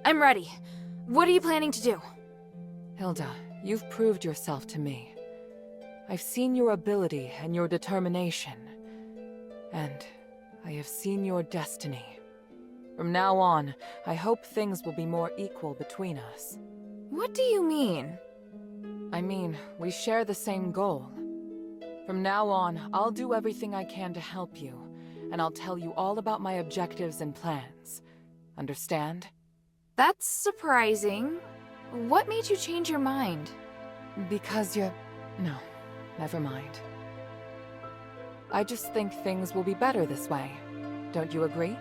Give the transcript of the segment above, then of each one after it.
I'm ready. What are you planning to do? Hilda, you've proved yourself to me. I've seen your ability and your determination. And I have seen your destiny. From now on, I hope things will be more equal between us. What do you mean? I mean, we share the same goal. From now on, I'll do everything I can to help you, and I'll tell you all about my objectives and plans. Understand? That's surprising. What made you change your mind? Because you're... No, never mind. I just think things will be better this way. Don't you agree?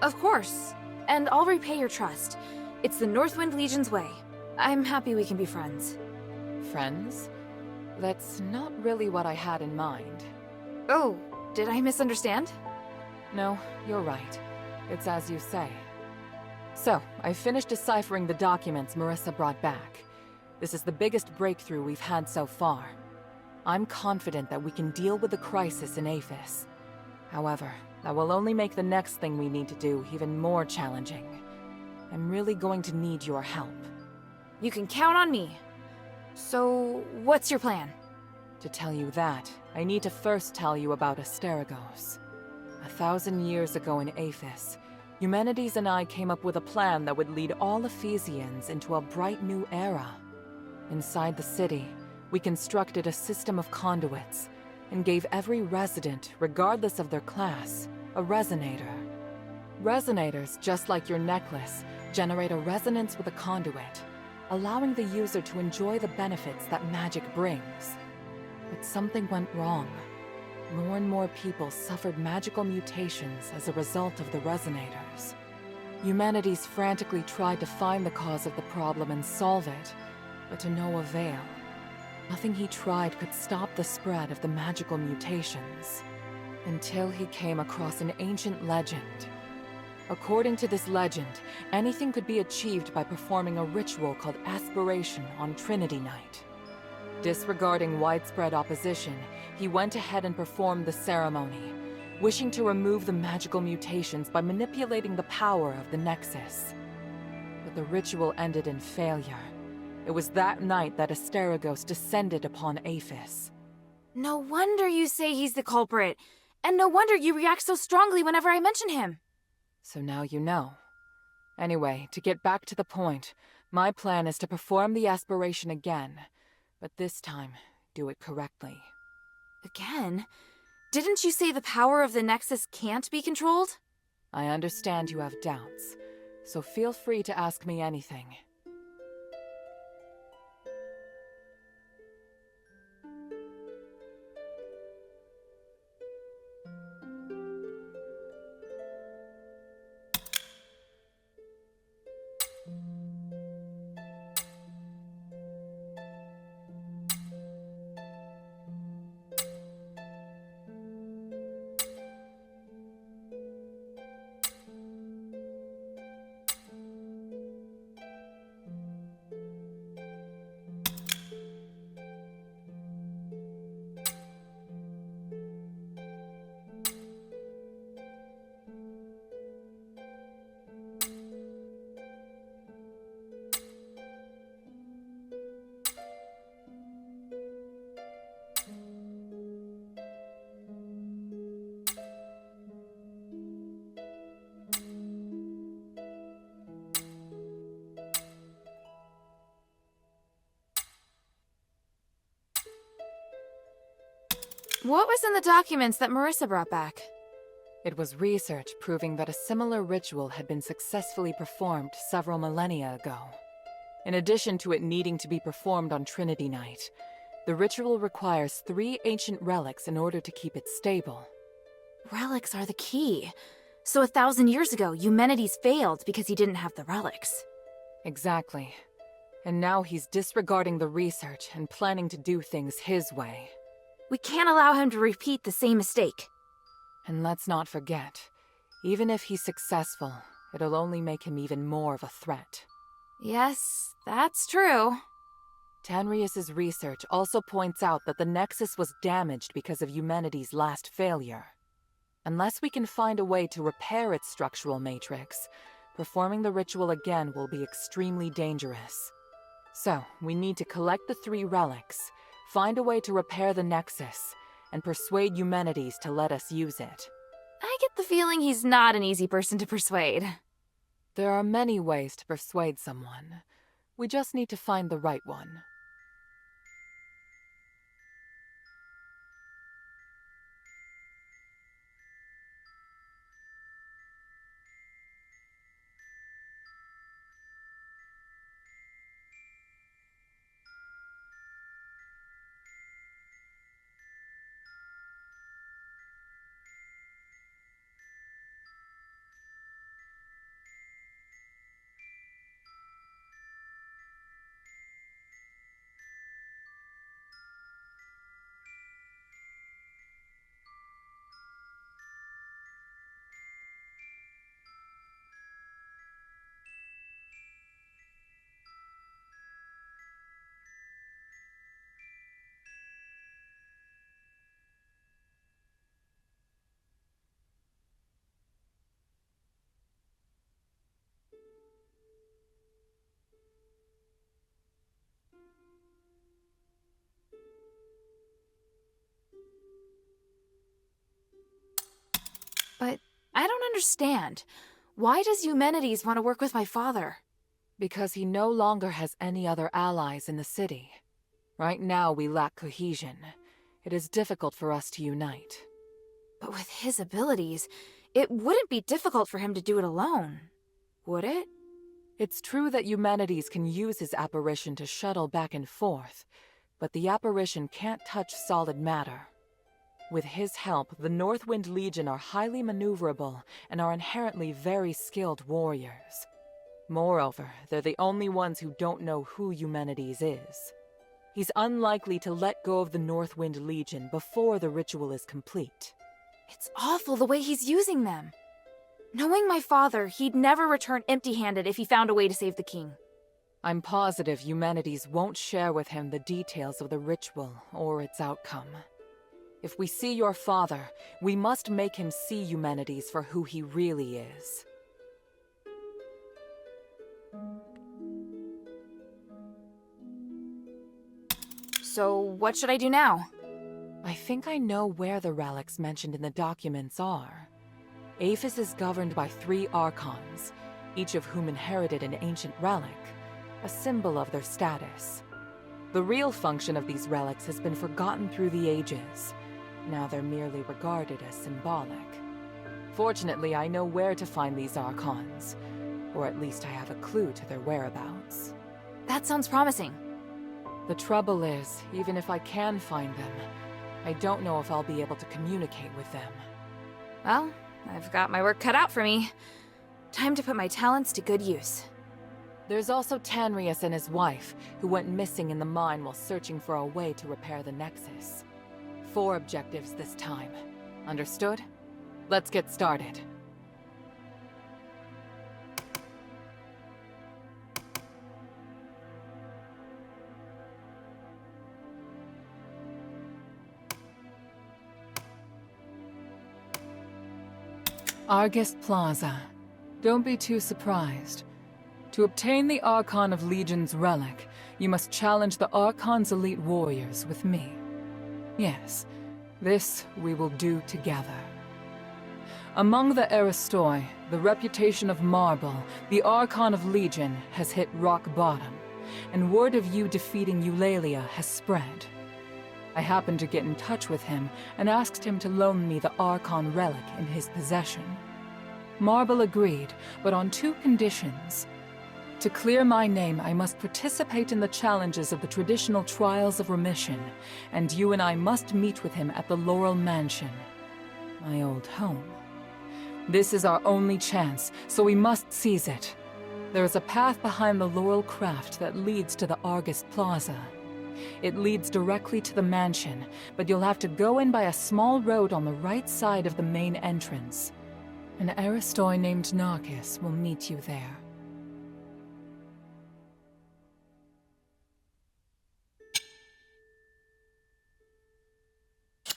Of course. And I'll repay your trust. It's the Northwind Legion's way. I'm happy we can be friends. Friends? That's not really what I had in mind. Oh, did I misunderstand? No, you're right. It's as you say. So, I finished deciphering the documents Marissa brought back. This is the biggest breakthrough we've had so far. I'm confident that we can deal with the crisis in Aphis. However, that will only make the next thing we need to do even more challenging. I'm really going to need your help. You can count on me. So, what's your plan? To tell you that, I need to first tell you about Asterigos. 1,000 years ago in Aphis, Humanities and I came up with a plan that would lead all Ephesians into a bright new era. Inside the city, we constructed a system of conduits and gave every resident, regardless of their class, a resonator. Resonators, just like your necklace, generate a resonance with a conduit, allowing the user to enjoy the benefits that magic brings. But something went wrong. More and more people suffered magical mutations as a result of the resonators. Humanities frantically tried to find the cause of the problem and solve it, but to no avail. Nothing he tried could stop the spread of the magical mutations, until he came across an ancient legend. According to this legend, anything could be achieved by performing a ritual called aspiration on Trinity Night. Disregarding widespread opposition, he went ahead and performed the ceremony, wishing to remove the magical mutations by manipulating the power of the Nexus. But the ritual ended in failure. It was that night that Asterigos descended upon Aphis. No wonder you say he's the culprit, and no wonder you react so strongly whenever I mention him. So now you know. Anyway, to get back to the point, my plan is to perform the aspiration again, but this time, do it correctly. Again? Didn't you say the power of the Nexus can't be controlled? I understand you have doubts, so feel free to ask me anything. What was in the documents that Marissa brought back? It was research proving that a similar ritual had been successfully performed several millennia ago. In addition to it needing to be performed on Trinity Night, the ritual requires 3 ancient relics in order to keep it stable. Relics are the key. So 1,000 years ago, Humanities failed because he didn't have the relics. Exactly. And now he's disregarding the research and planning to do things his way. We can't allow him to repeat the same mistake. And let's not forget, even if he's successful, it'll only make him even more of a threat. Yes, that's true. Tanrius's research also points out that the Nexus was damaged because of Humanity's last failure. Unless we can find a way to repair its structural matrix, performing the ritual again will be extremely dangerous. So, we need to collect the 3 relics, find a way to repair the Nexus, and persuade Eumenides to let us use it. I get the feeling he's not an easy person to persuade. There are many ways to persuade someone. We just need to find the right one. But I don't understand. Why does Eumenides want to work with my father? Because he no longer has any other allies in the city. Right now we lack cohesion. It is difficult for us to unite. But with his abilities, it wouldn't be difficult for him to do it alone, would it? It's true that Eumenides can use his apparition to shuttle back and forth, but the apparition can't touch solid matter. With his help, the Northwind Legion are highly maneuverable and are inherently very skilled warriors. Moreover, they're the only ones who don't know who Eumenides is. He's unlikely to let go of the Northwind Legion before the ritual is complete. It's awful the way he's using them. Knowing my father, he'd never return empty-handed if he found a way to save the king. I'm positive Eumenides won't share with him the details of the ritual or its outcome. If we see your father, we must make him see Eumenides for who he really is. So, what should I do now? I think I know where the relics mentioned in the documents are. Aphis is governed by 3 archons, each of whom inherited an ancient relic, a symbol of their status. The real function of these relics has been forgotten through the ages. Now they're merely regarded as symbolic. Fortunately, I know where to find these archons, or at least I have a clue to their whereabouts. That sounds promising. The trouble is, even if I can find them, I don't know if I'll be able to communicate with them. Well, I've got my work cut out for me. Time to put my talents to good use. There's also Tanrius and his wife, who went missing in the mine while searching for a way to repair the Nexus. 4 objectives this time. Understood? Let's get started. Argus Plaza. Don't be too surprised. To obtain the Archon of Legion's relic, you must challenge the Archon's elite warriors with me. Yes, this we will do together. Among the Aristoi, the reputation of Marble, the Archon of Legion, has hit rock bottom, and word of you defeating Eulalia has spread. I happened to get in touch with him and asked him to loan me the Archon relic in his possession. Marble agreed, but on 2 conditions. To clear my name, I must participate in the challenges of the traditional Trials of Remission, and you and I must meet with him at the Laurel Mansion, my old home. This is our only chance, so we must seize it. There is a path behind the Laurel Craft that leads to the Argus Plaza. It leads directly to the mansion, but you'll have to go in by a small road on the right side of the main entrance. An Aristoi named Narcus will meet you there.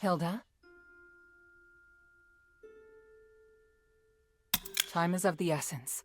Hilda? Time is of the essence.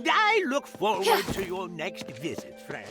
I look forward to your next visit, friend.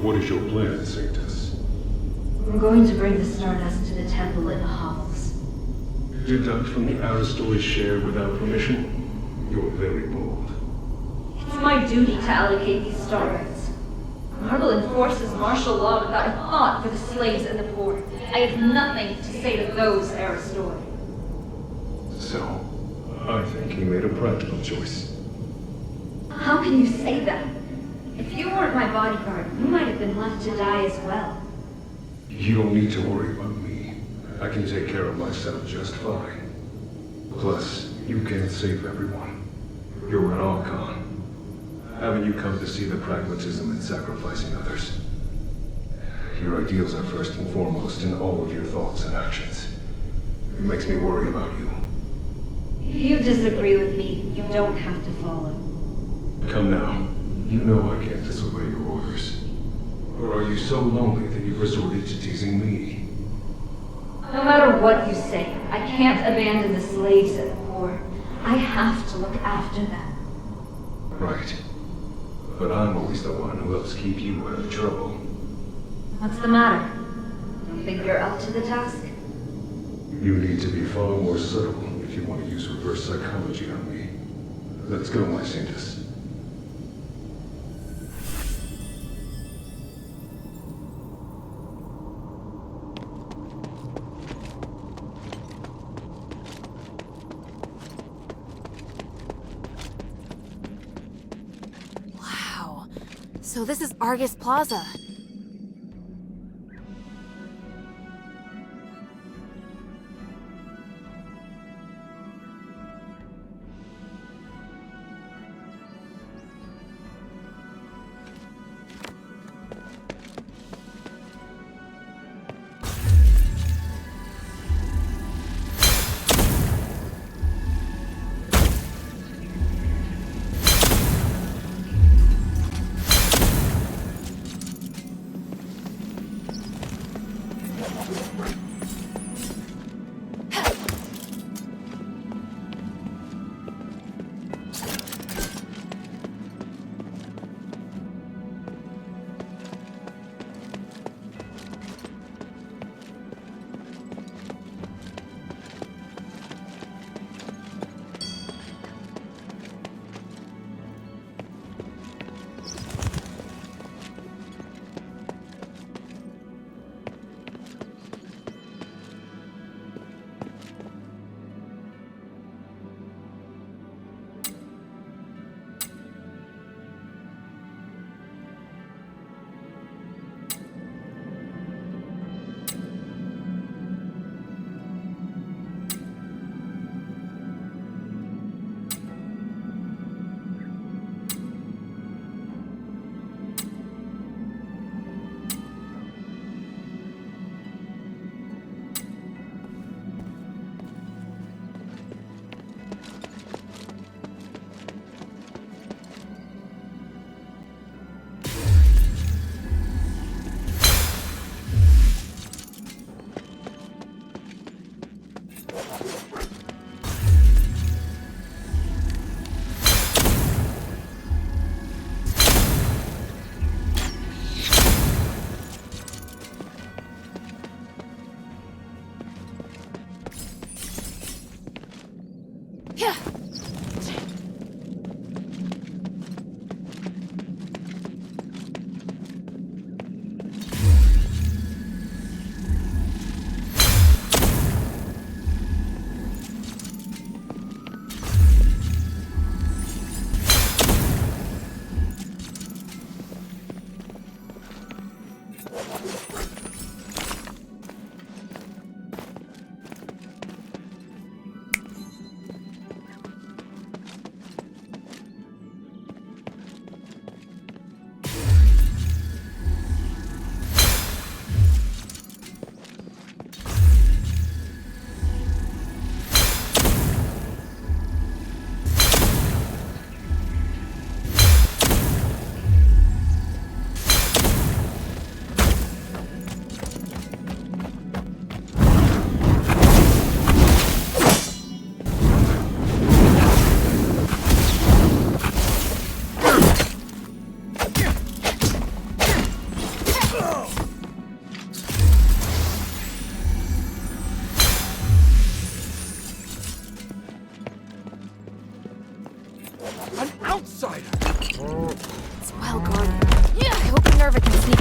What is your plan, Sanctus? I'm going to bring the Stardust to the temple in the hovels. Deduct from the Asterigos share without permission? You're very bold. It's my duty to allocate these Stardust. Marble enforces martial law without a thought for the slaves and the poor. I have nothing to say to those Aristori. So, I think he made a practical choice. How can you say that? If you weren't my bodyguard, you might have been left to die as well. You don't need to worry about me. I can take care of myself just fine. Plus, you can't save everyone. You're an Archon. Haven't you come to see the pragmatism in sacrificing others? Your ideals are first and foremost in all of your thoughts and actions. It makes me worry about you. If you disagree with me, you don't have to follow. Come now. You know I can't disobey your orders. Or are you so lonely that you've resorted to teasing me? No matter what you say, I can't abandon the slaves and the poor. I have to look after them. Right. But I'm always the one who helps keep you out of trouble. What's the matter? Don't think you're up to the task? You need to be far more subtle if you want to use reverse psychology on me. Let's go, my Sanctus. So this is Argus Plaza. Yeah. An outsider! It's well guarded. Yeah, I hope Minerva can sneak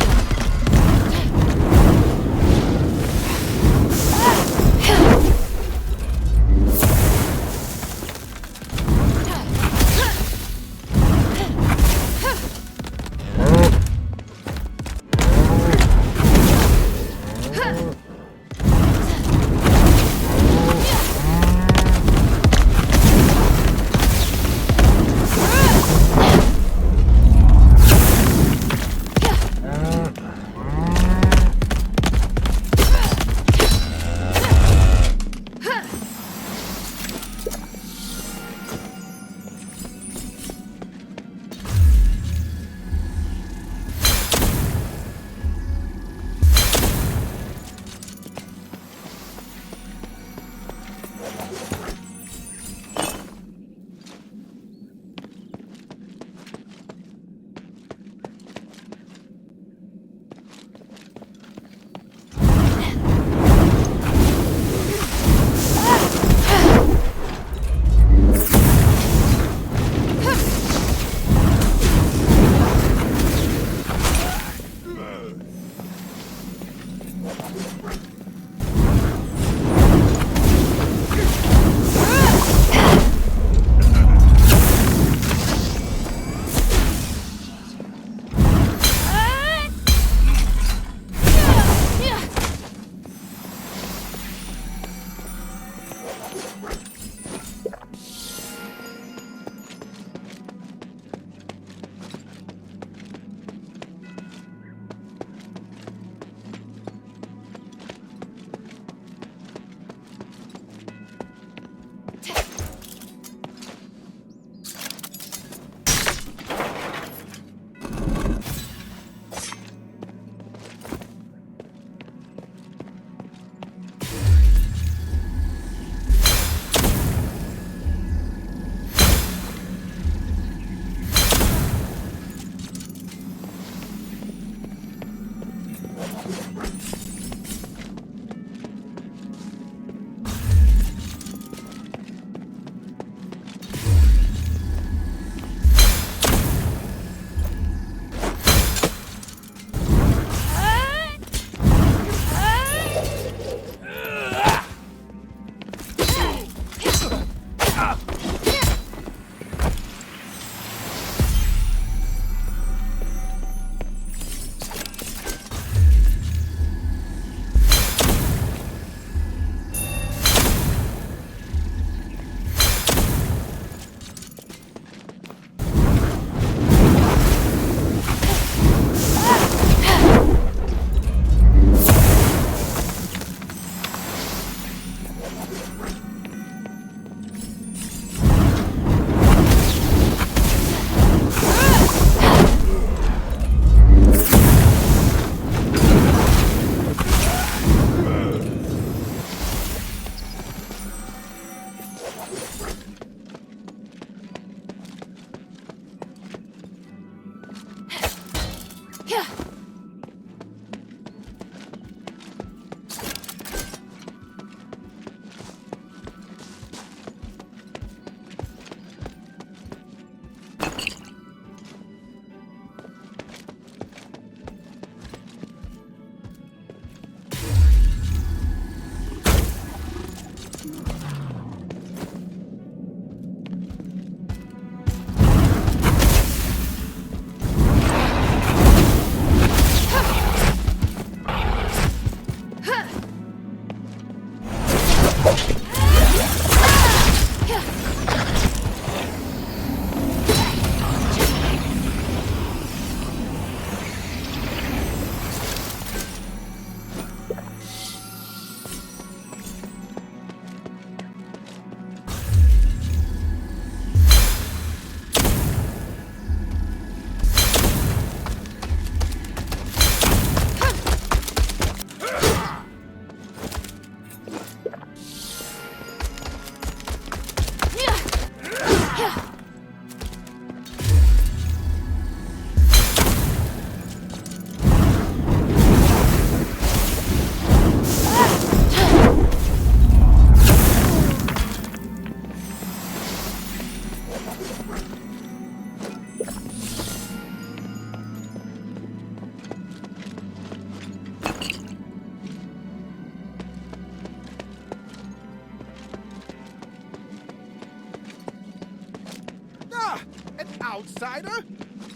outsider!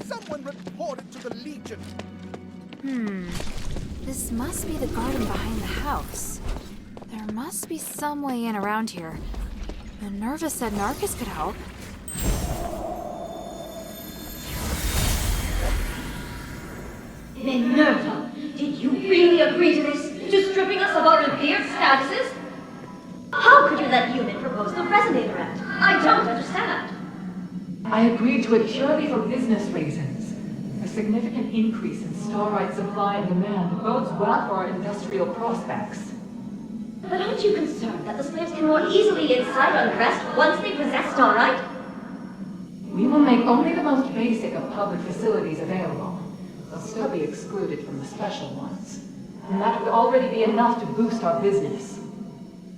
Someone report it to the Legion! This must be the garden behind the house. There must be some way in around here. Minerva said Narcus could help. Minerva, did you really agree to this? To stripping us of our revered statuses? How could you let human propose the Resonator Act? I don't understand. I agreed to it purely for business reasons. A significant increase in starlight supply and demand bodes well for our industrial prospects. But aren't you concerned that the slaves can more easily incite unrest once they possess starlight? We will make only the most basic of public facilities available. They'll still be excluded from the special ones. And that would already be enough to boost our business.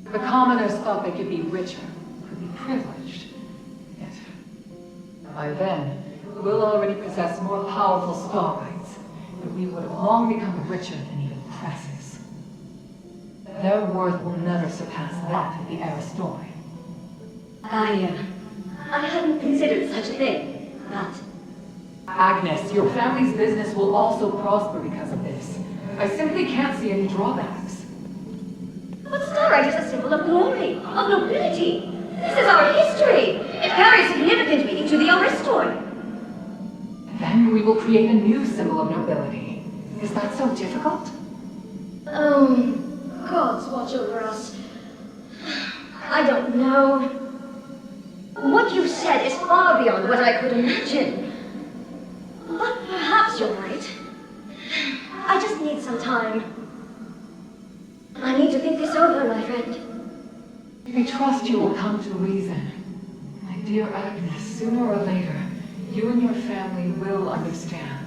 The commoners thought they could be richer, could be privileged. Yet, by then, we'll already possess more powerful starlights, and we would have long become richer than even presses. Their worth will never surpass that of the Aristoi. I hadn't considered such a thing, but... Agnes, your family's business will also prosper because of this. I simply can't see any drawbacks. But starlight is a symbol of glory, of nobility. This is our history. It carries significant meaning to the Aristoi. Then we will create a new symbol of nobility. Is that so difficult? Gods watch over us. I don't know. What you said is far beyond what I could imagine. But perhaps you're right. I just need some time. I need to think this over, my friend. I trust you will come to reason. My dear Agnes, sooner or later, you and your family will understand.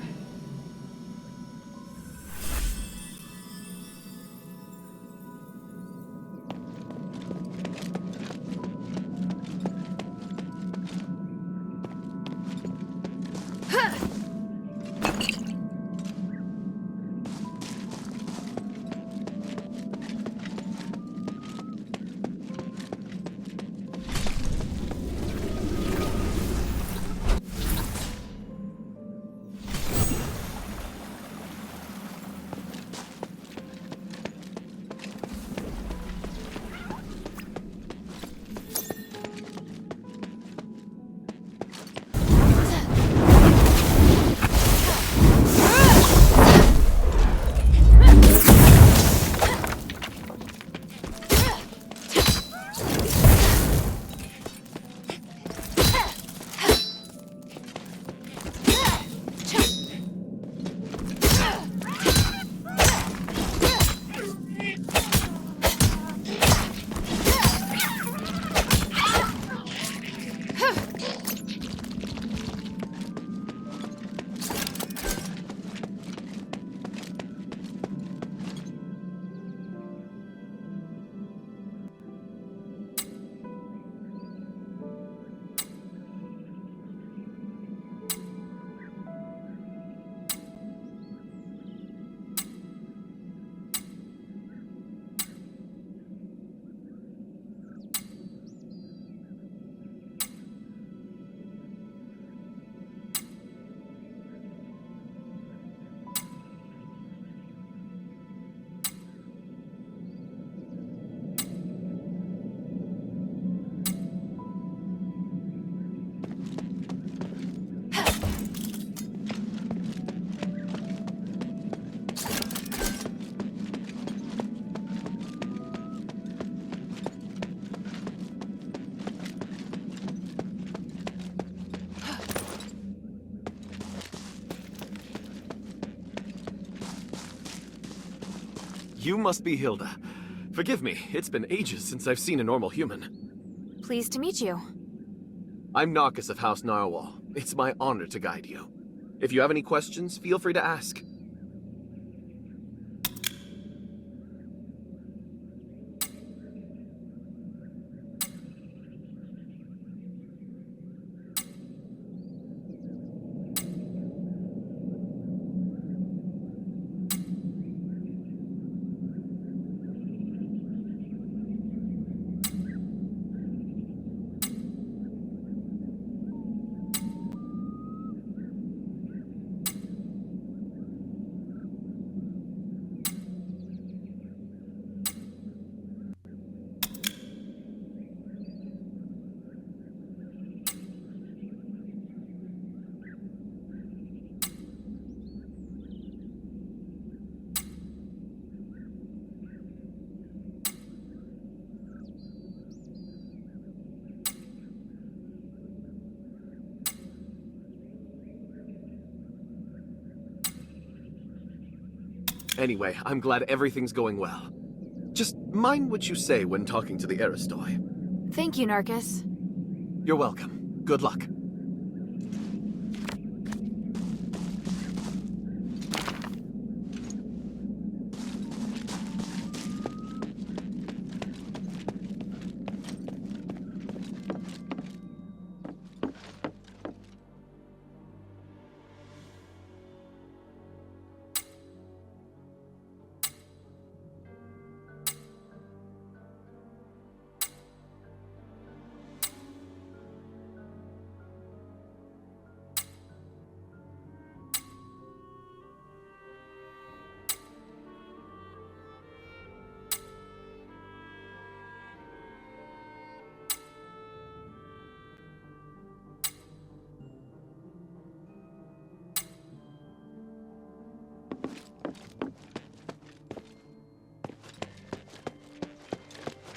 You must be Hilda. Forgive me, it's been ages since I've seen a normal human. Pleased to meet you. I'm Narcus of House Narwhal. It's my honor to guide you. If you have any questions, feel free to ask. Anyway, I'm glad everything's going well. Just mind what you say when talking to the Aristoi. Thank you, Narcus. You're welcome. Good luck.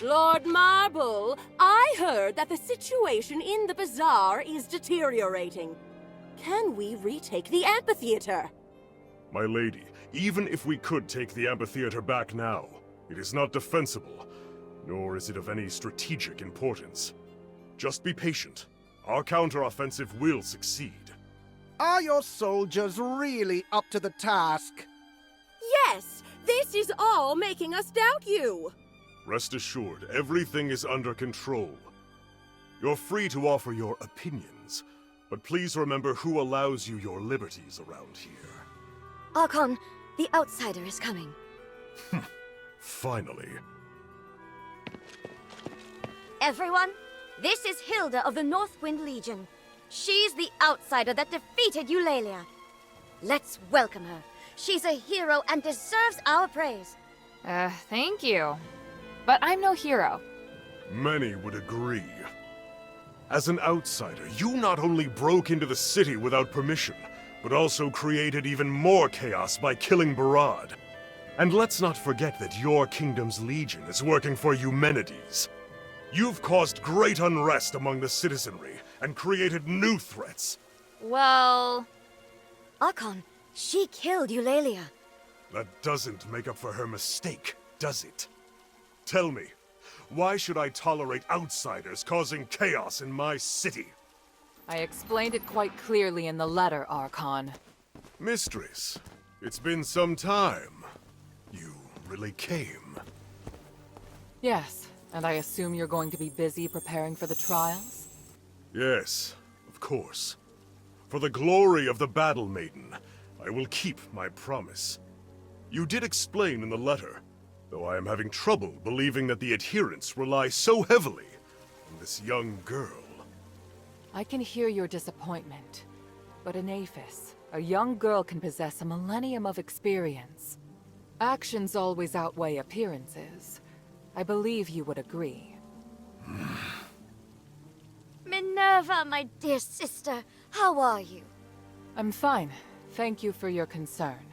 Lord Marble, I heard that the situation in the bazaar is deteriorating. Can we retake the amphitheater? My lady, even if we could take the amphitheater back now, it is not defensible, nor is it of any strategic importance. Just be patient. Our counteroffensive will succeed. Are your soldiers really up to the task? Yes, this is all making us doubt you. Rest assured, everything is under control. You're free to offer your opinions, but please remember who allows you your liberties around here. Archon, the outsider is coming. Finally. Everyone, this is Hilda of the Northwind Legion. She's the outsider that defeated Eulalia. Let's welcome her. She's a hero and deserves our praise. Thank you. But I'm no hero. Many would agree. As an outsider, you not only broke into the city without permission, but also created even more chaos by killing Barad. And let's not forget that your kingdom's legion is working for Eumenides. You've caused great unrest among the citizenry and created new threats. Well... Archon, she killed Eulalia. That doesn't make up for her mistake, does it? Tell me, why should I tolerate outsiders causing chaos in my city? I explained it quite clearly in the letter, Archon. Mistress, it's been some time. You really came. Yes, and I assume you're going to be busy preparing for the trials? Yes, of course. For the glory of the Battle Maiden, I will keep my promise. You did explain in the letter, though I am having trouble believing that the adherents rely so heavily on this young girl. I can hear your disappointment, but in Aphis, a young girl can possess a millennium of experience. Actions always outweigh appearances. I believe you would agree. Minerva, my dear sister, how are you? I'm fine. Thank you for your concern.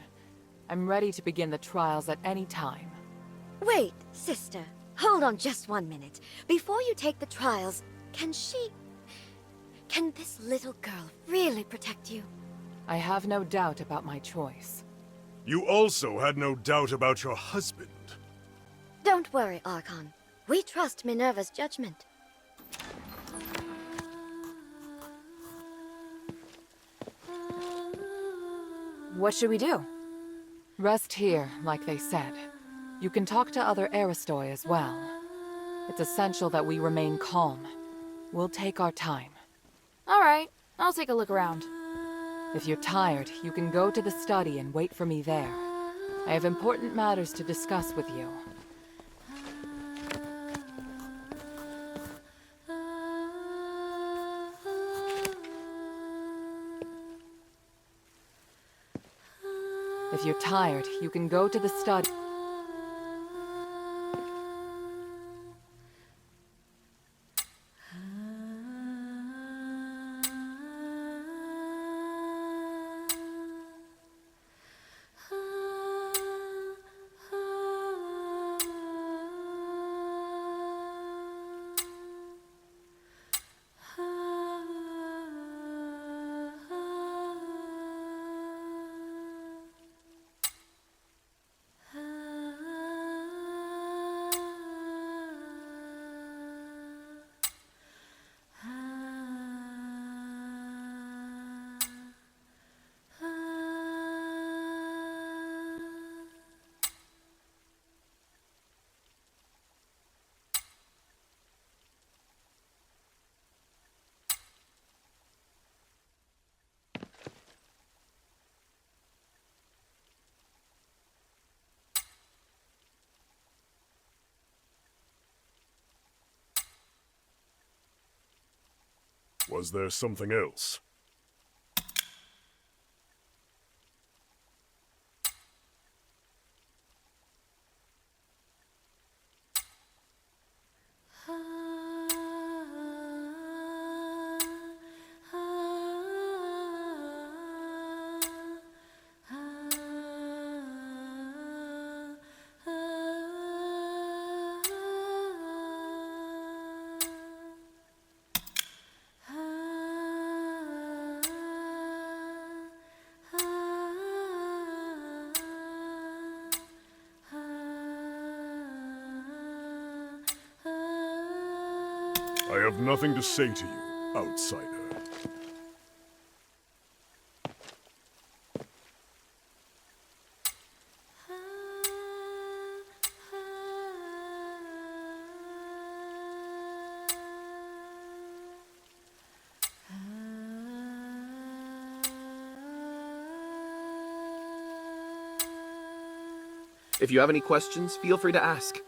I'm ready to begin the trials at any time. Wait, sister. Hold on just 1 minute. Before you take the trials, can this little girl really protect you? I have no doubt about my choice. You also had no doubt about your husband. Don't worry, Archon. We trust Minerva's judgment. What should we do? Rest here, like they said. You can talk to other Aristoi as well. It's essential that we remain calm. We'll take our time. Alright, I'll take a look around. If you're tired, you can go to the study and wait for me there. I have important matters to discuss with you. If you're tired, you can go to the study. Was there something else? I have nothing to say to you, outsider. If you have any questions, feel free to ask.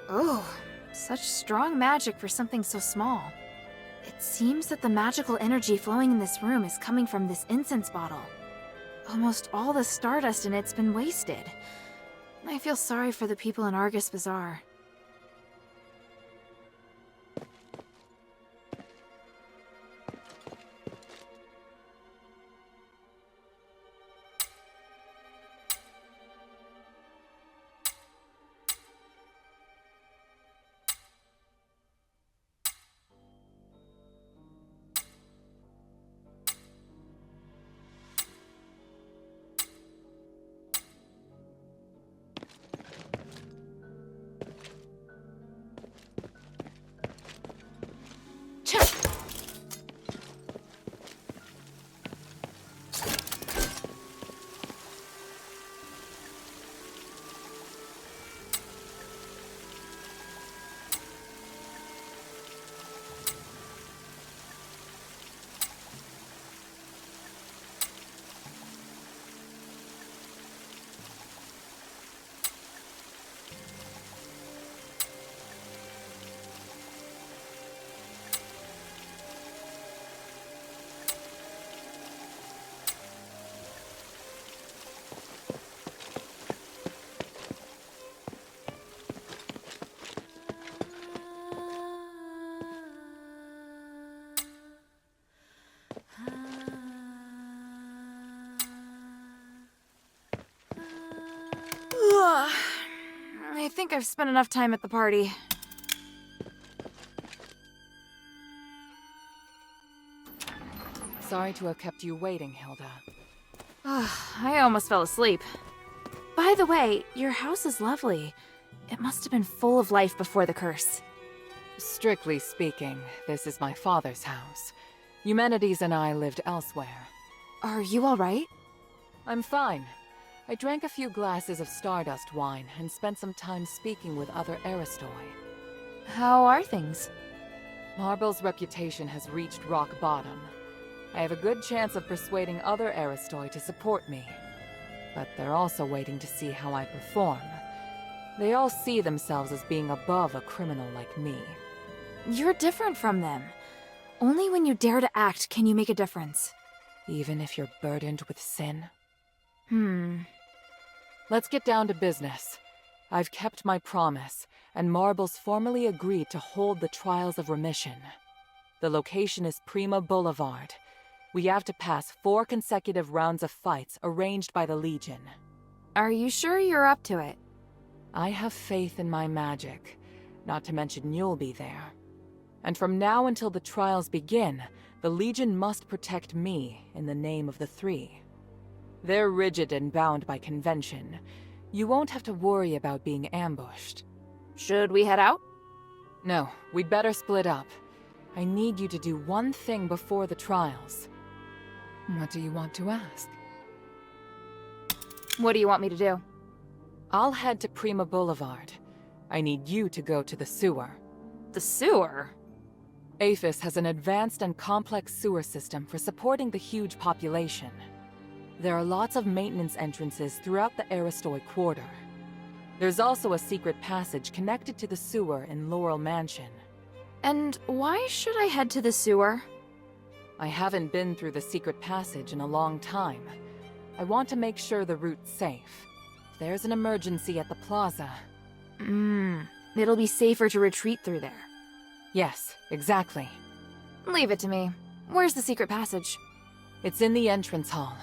Oh, such strong magic for something so small. It seems that the magical energy flowing in this room is coming from this incense bottle. Almost all the stardust in it's been wasted. I feel sorry for the people in Argus Bazaar. I think I've spent enough time at the party. Sorry to have kept you waiting, Hilda. I almost fell asleep. By the way, your house is lovely. It must have been full of life before the curse. Strictly speaking, this is my father's house. Eumenides and I lived elsewhere. Are you all right? I'm fine. I drank a few glasses of stardust wine and spent some time speaking with other Aristoi. How are things? Marble's reputation has reached rock bottom. I have a good chance of persuading other Aristoi to support me. But they're also waiting to see how I perform. They all see themselves as being above a criminal like me. You're different from them. Only when you dare to act can you make a difference. Even if you're burdened with sin? Let's get down to business. I've kept my promise, and Marble's formally agreed to hold the Trials of Remission. The location is Prima Boulevard. We have to pass 4 consecutive rounds of fights arranged by the Legion. Are you sure you're up to it? I have faith in my magic, not to mention you'll be there. And from now until the trials begin, the Legion must protect me in the name of the 3. They're rigid and bound by convention. You won't have to worry about being ambushed. Should we head out? No, we'd better split up. I need you to do one thing before the trials. What do you want to ask? What do you want me to do? I'll head to Prima Boulevard. I need you to go to the sewer. The sewer? Aphis has an advanced and complex sewer system for supporting the huge population. There are lots of maintenance entrances throughout the Aristoi Quarter. There's also a secret passage connected to the sewer in Laurel Mansion. And why should I head to the sewer? I haven't been through the secret passage in a long time. I want to make sure the route's safe. If there's an emergency at the plaza... It'll be safer to retreat through there. Yes, exactly. Leave it to me. Where's the secret passage? It's in the entrance hall.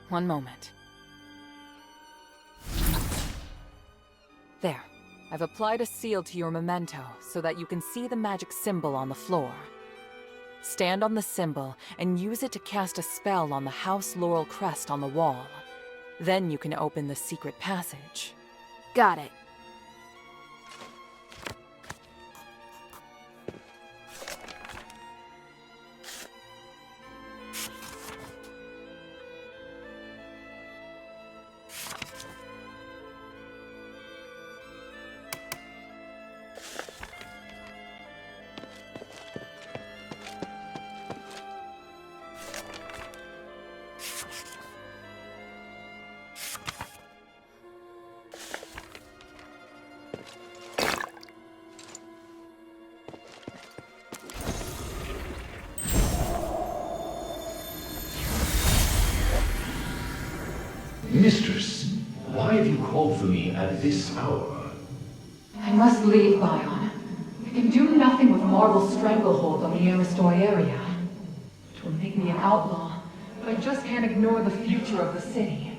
One moment. There. I've applied a seal to your memento so that you can see the magic symbol on the floor. Stand on the symbol and use it to cast a spell on the House Laurel crest on the wall. Then you can open the secret passage. Got it. Mistress, why have you called for me at this hour? I must leave, Bion. I can do nothing with Marble's stranglehold on the Aristoy area. It will make me an outlaw, but I just can't ignore the future of the city.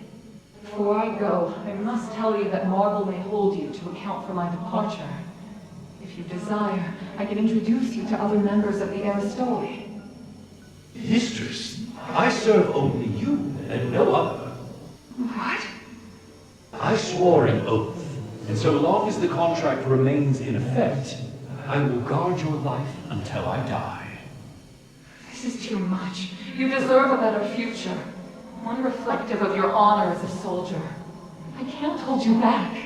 Before I go, I must tell you that Marble may hold you to account for my departure. If you desire, I can introduce you to other members of the Aristoy. Mistress, I serve only you and no other. What? I swore an oath, and so long as the contract remains in effect, I will guard your life until I die. This is too much. You deserve a better future. One reflective of your honor as a soldier. I can't hold you back.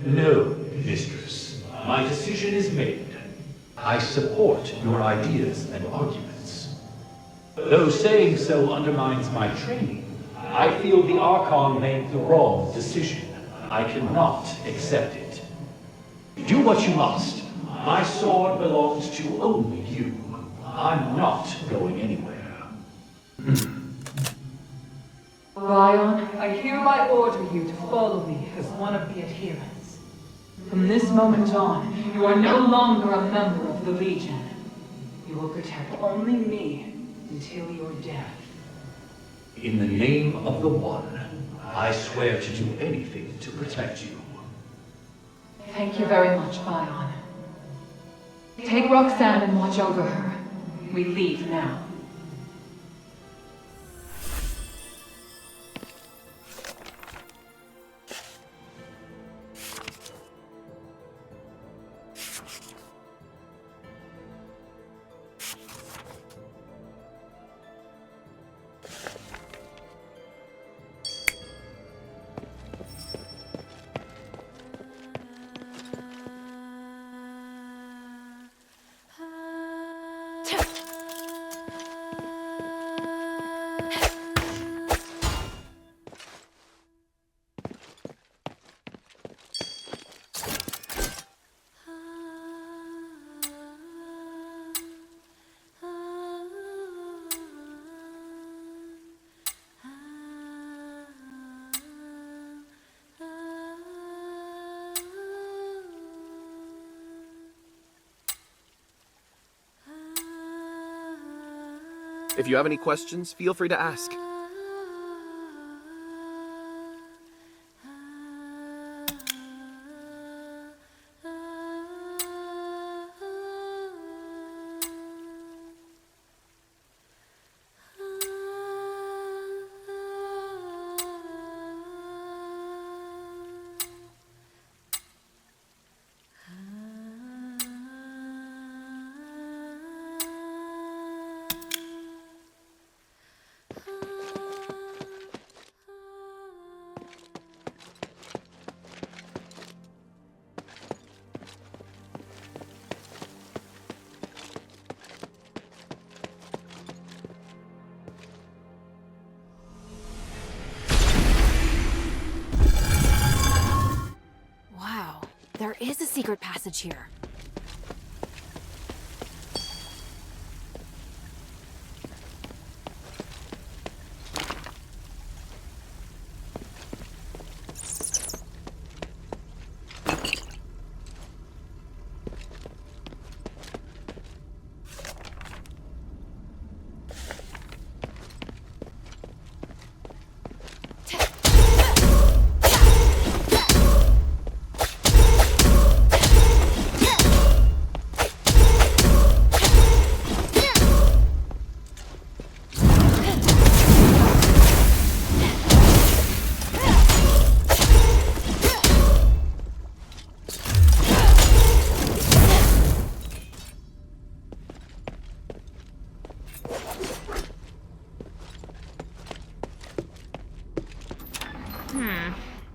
No, Mistress. My decision is made. I support your ideas and arguments. Though saying so undermines my training, I feel the Archon made the wrong decision. I cannot accept it. Do what you must. My sword belongs to only you. I'm not going anywhere. Bion, I hereby order you to follow me as one of the adherents. From this moment on, you are no longer a member of the Legion. You will protect only me until your death. In the name of the One, I swear to do anything to protect you. Thank you very much, Bion. Take Roxanne and watch over her. We leave now. If you have any questions, feel free to ask. There is a secret passage here.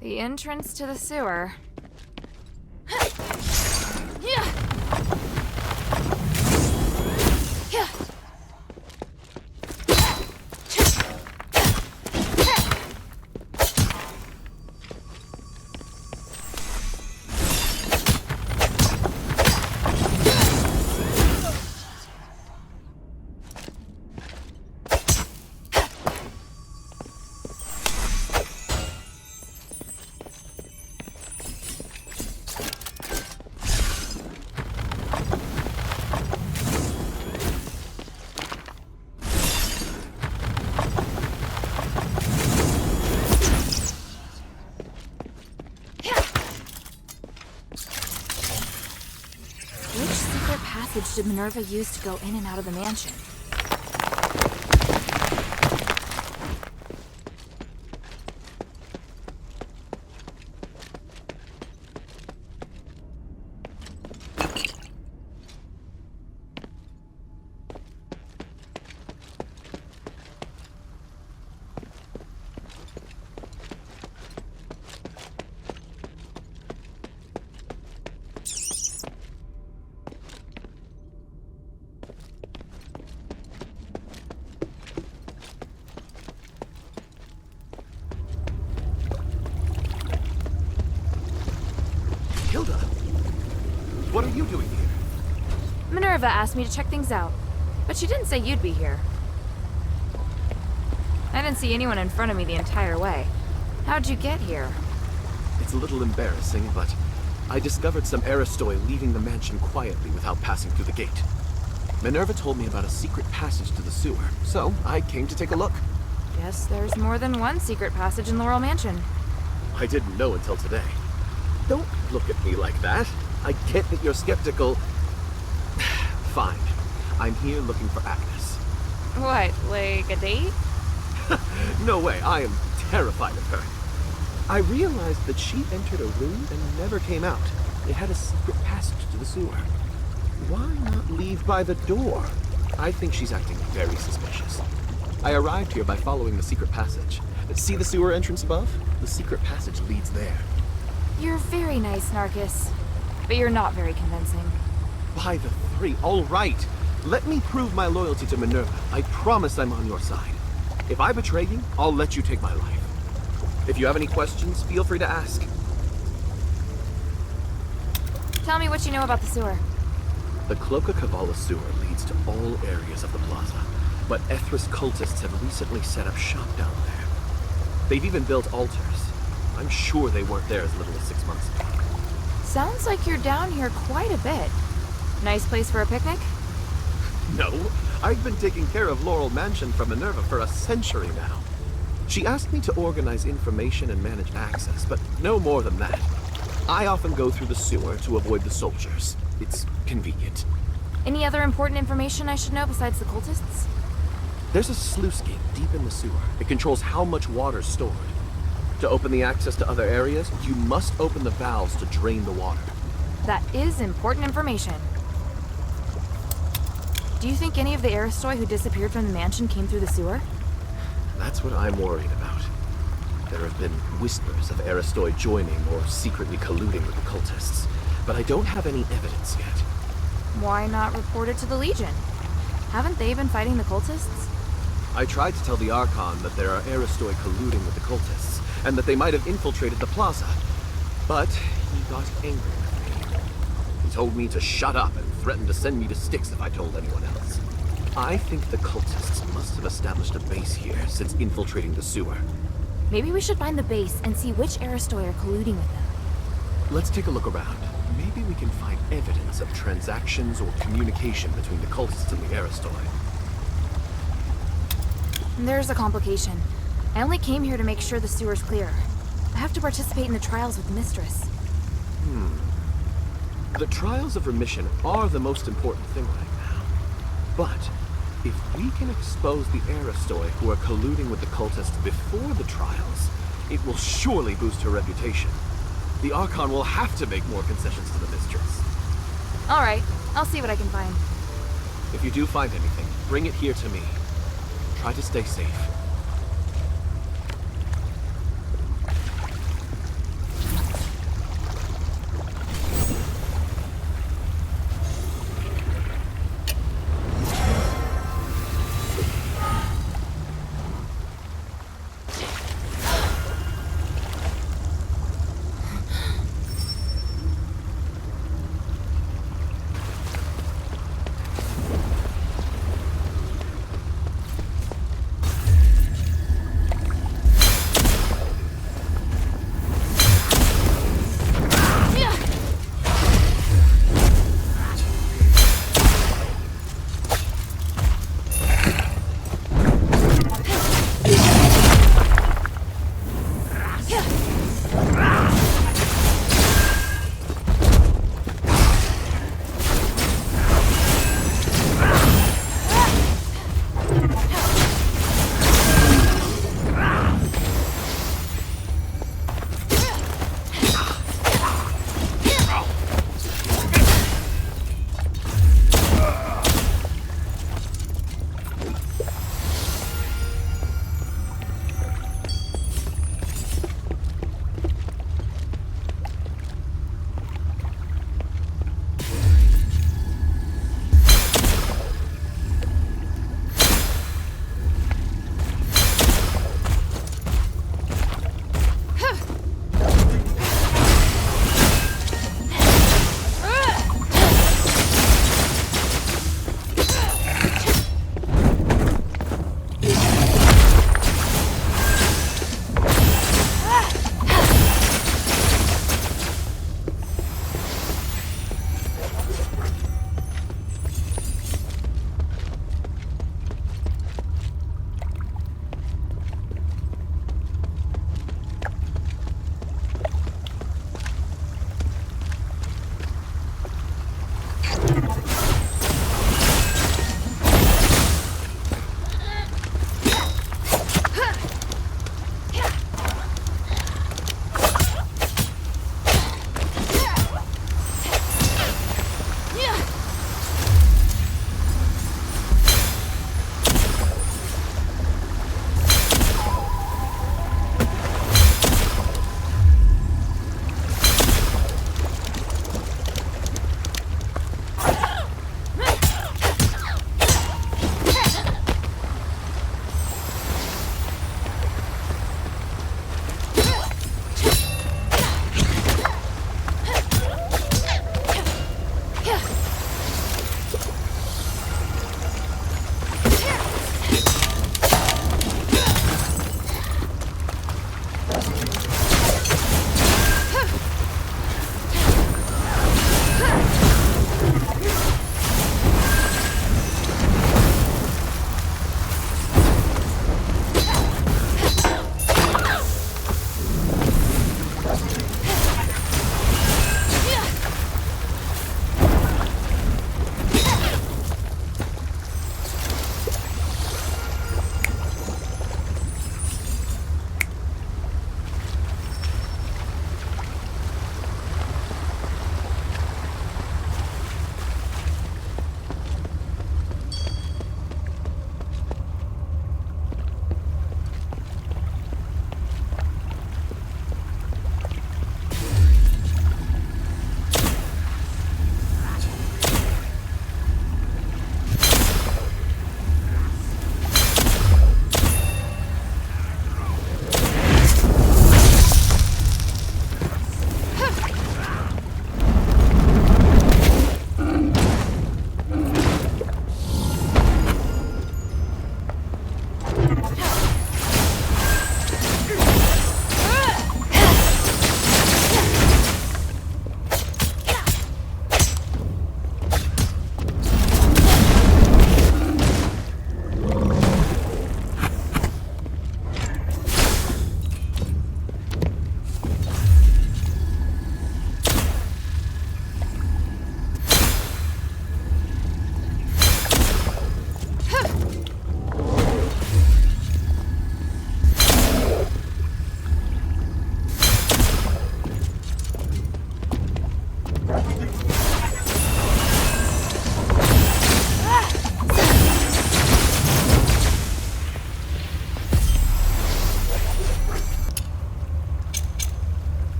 The entrance to the sewer. passage did Minerva use to go in and out of the mansion? Hilda! What are you doing here? Minerva asked me to check things out, but she didn't say you'd be here. I didn't see anyone in front of me the entire way. How'd you get here? It's a little embarrassing, but I discovered some Aristoi leaving the mansion quietly without passing through the gate. Minerva told me about a secret passage to the sewer, so I came to take a look. Guess there's more than one secret passage in the Royal Mansion. I didn't know until today. Don't look at me like that. I get that you're skeptical. Fine. I'm here looking for Agnes. What, like a date? No way, I am terrified of her. I realized that she entered a room and never came out. It had a secret passage to the sewer. Why not leave by the door? I think she's acting very suspicious. I arrived here by following the secret passage. See the sewer entrance above? The secret passage leads there. You're very nice, Narcus. But you're not very convincing. By the three, all right. Let me prove my loyalty to Minerva. I promise I'm on your side. If I betray you, I'll let you take my life. If you have any questions, feel free to ask. Tell me what you know about the sewer. The Cloaca Cavala sewer leads to all areas of the plaza, but Ethris cultists have recently set up shop down there. They've even built altars. I'm sure they weren't there as little as 6 months ago. Sounds like you're down here quite a bit. Nice place for a picnic? No, I've been taking care of Laurel Mansion for Minerva for a century now. She asked me to organize information and manage access, but no more than that. I often go through the sewer to avoid the soldiers. It's convenient. Any other important information I should know besides the cultists? There's a sluice gate deep in the sewer. It controls how much water's stored. To open the access to other areas, you must open the valves to drain the water. That is important information. Do you think any of the Aristoi who disappeared from the mansion came through the sewer? That's what I'm worried about. There have been whispers of Aristoi joining or secretly colluding with the cultists, but I don't have any evidence yet. Why not report it to the Legion? Haven't they been fighting the cultists? I tried to tell the Archon that there are Aristoi colluding with the cultists, and that they might have infiltrated the plaza, but he got angry with me. He told me to shut up and threatened to send me to Styx if I told anyone else. I think the cultists must have established a base here since infiltrating the sewer. Maybe we should find the base and see which Aristoi are colluding with them. Let's take a look around. Maybe we can find evidence of transactions or communication between the cultists and the Aristoi. There's a complication. I only came here to make sure the sewer's clear. I have to participate in the trials with the Mistress. The trials of remission are the most important thing right now. But if we can expose the Aristoi who are colluding with the cultists before the trials, it will surely boost her reputation. The Archon will have to make more concessions to the Mistress. All right, I'll see what I can find. If you do find anything, bring it here to me. Try to stay safe.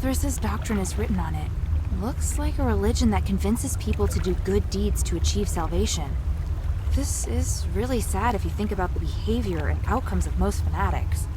Etheris's doctrine is written on it. Looks like a religion that convinces people to do good deeds to achieve salvation. This is really sad if you think about the behavior and outcomes of most fanatics.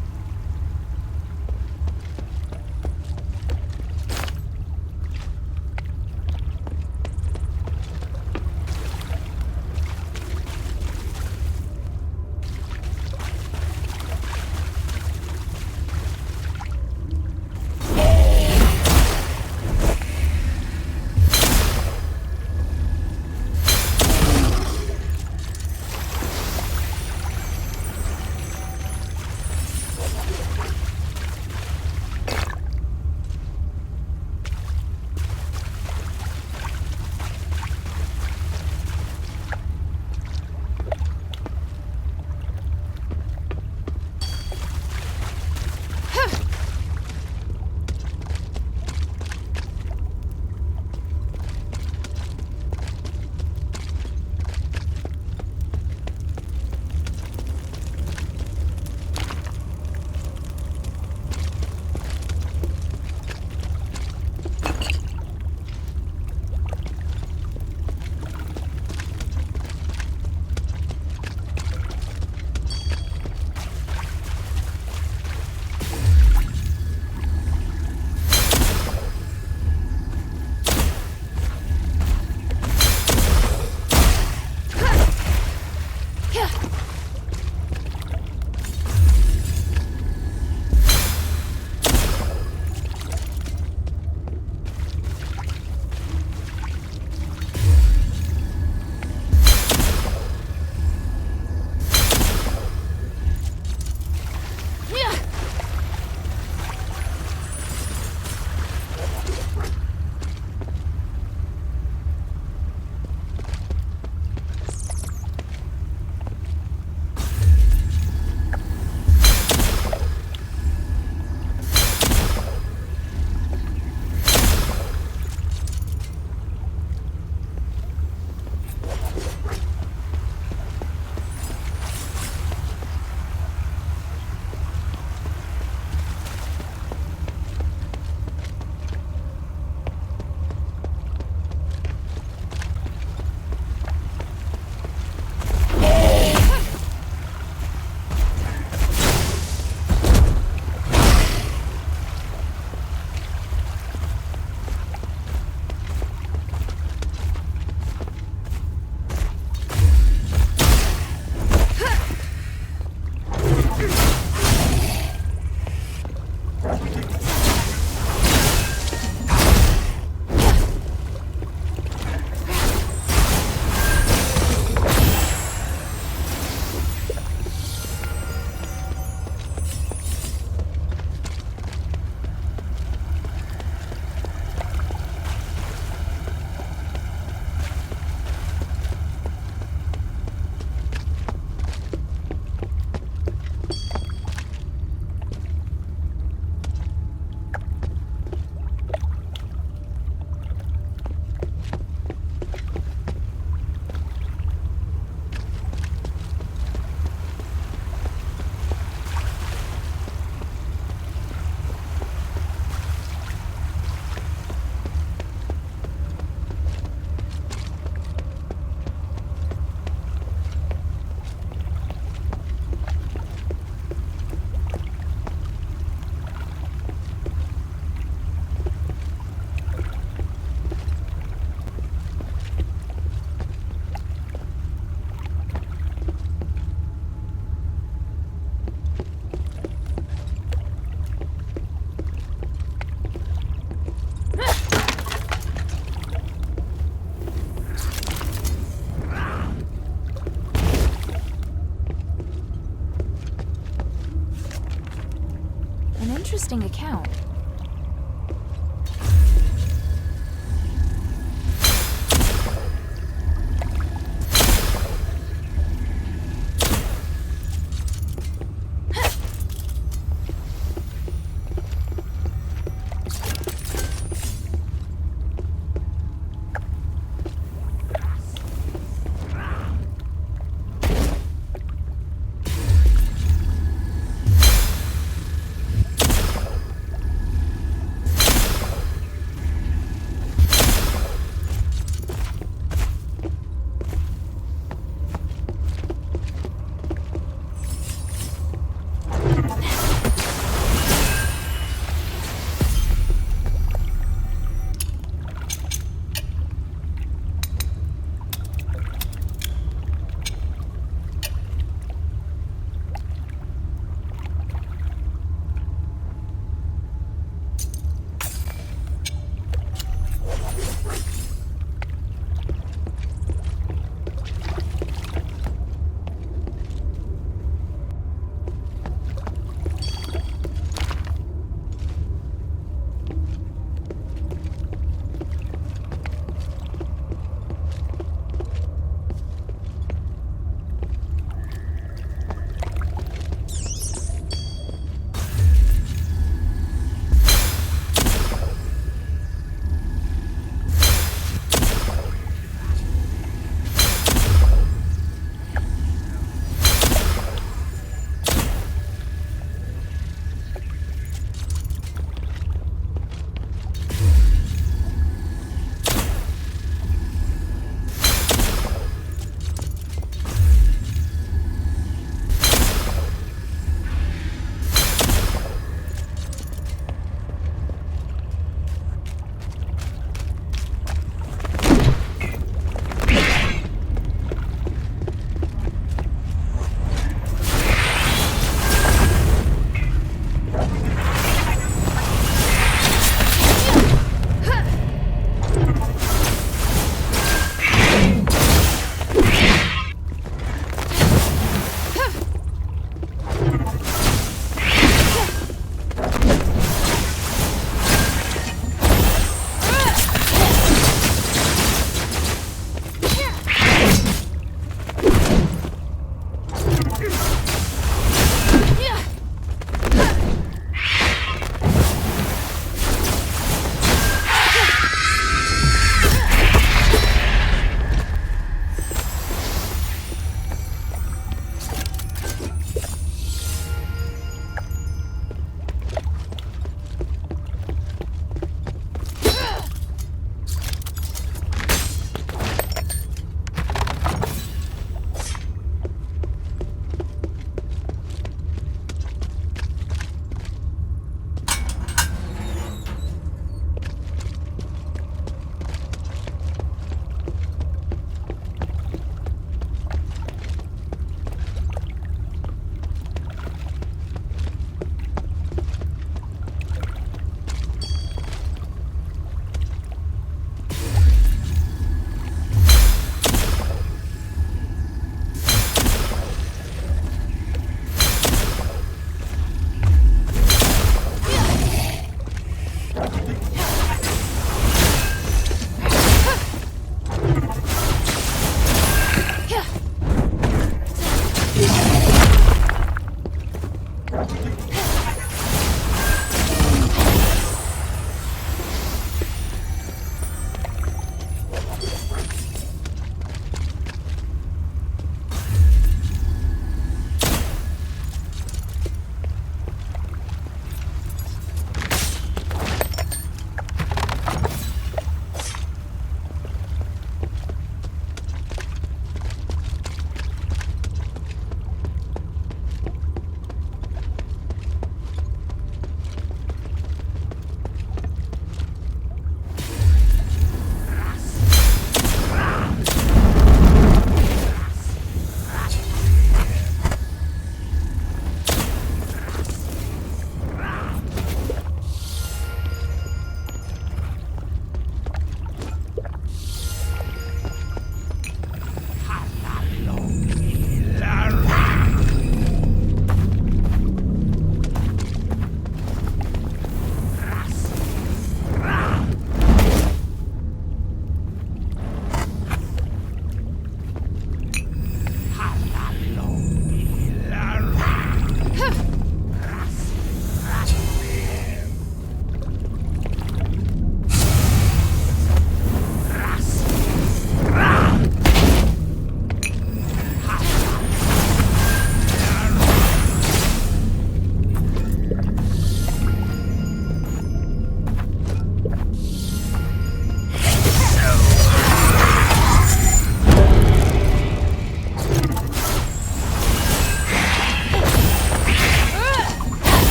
interesting account.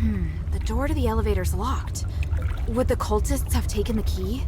The door to the elevator's locked. Would the cultists have taken the key?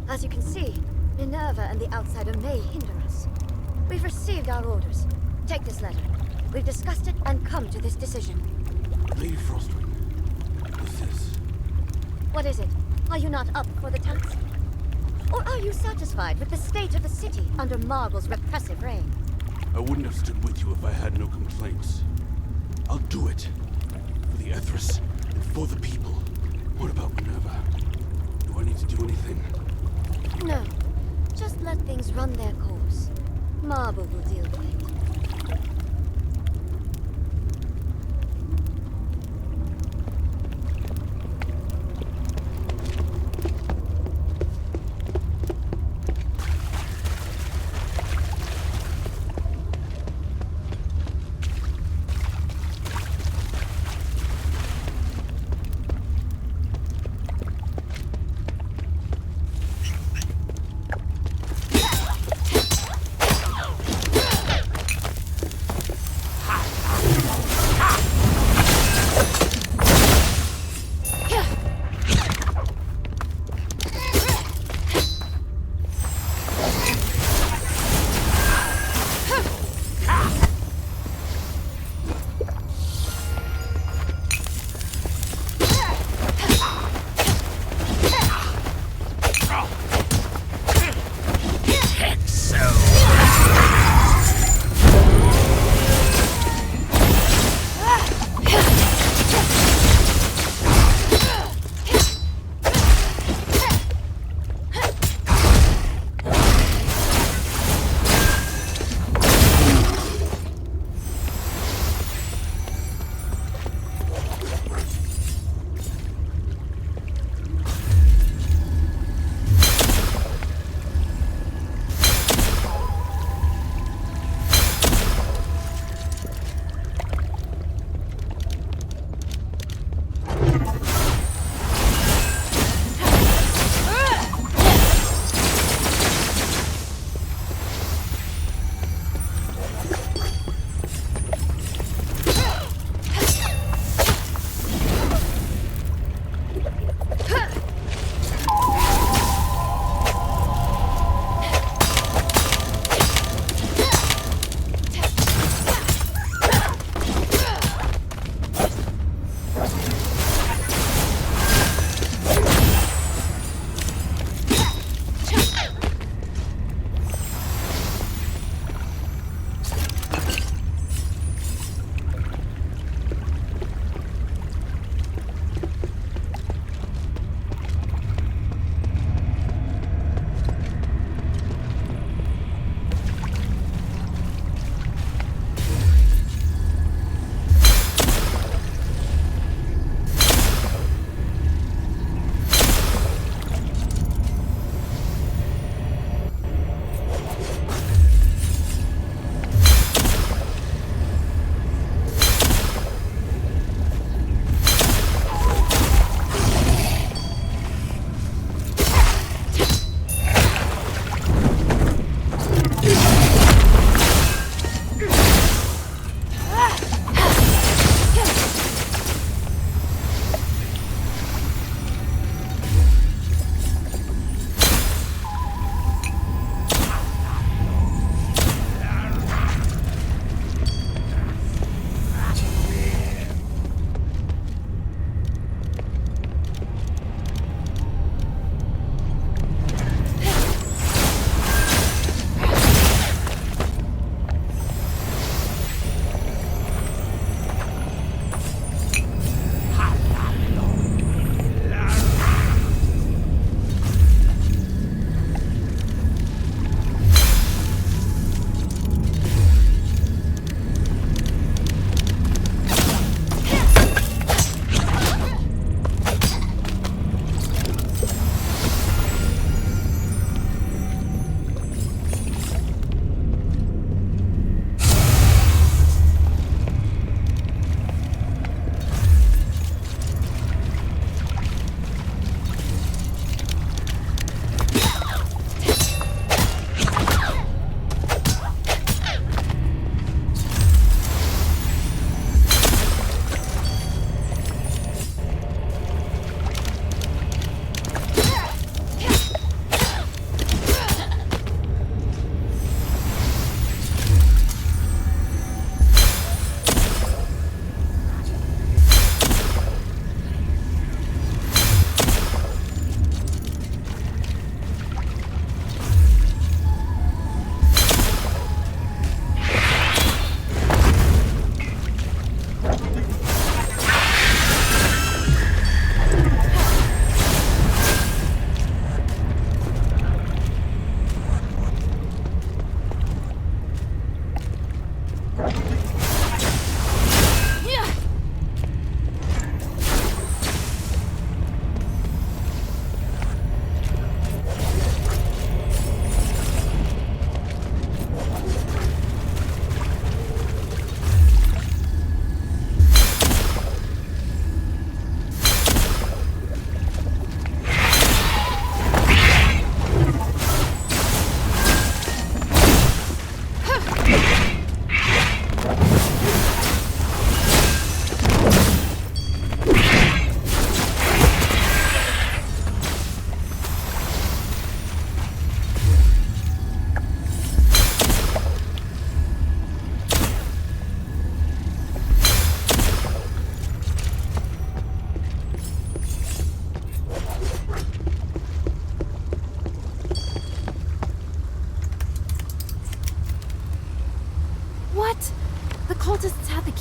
As you can see, Minerva and the outsider may hinder us. We've received our orders. Take this letter. We've discussed it and come to this decision. Lady Frostwing, this is... What is it? Are you not up for the task? Or are you satisfied with the state of the city under Margle's repressive reign? I wouldn't have stood with you if I had no complaints. I'll do it. For the Ethris and for the people. What about Minerva? Do I need to do anything? No. Just let things run their course. Marble will deal with it.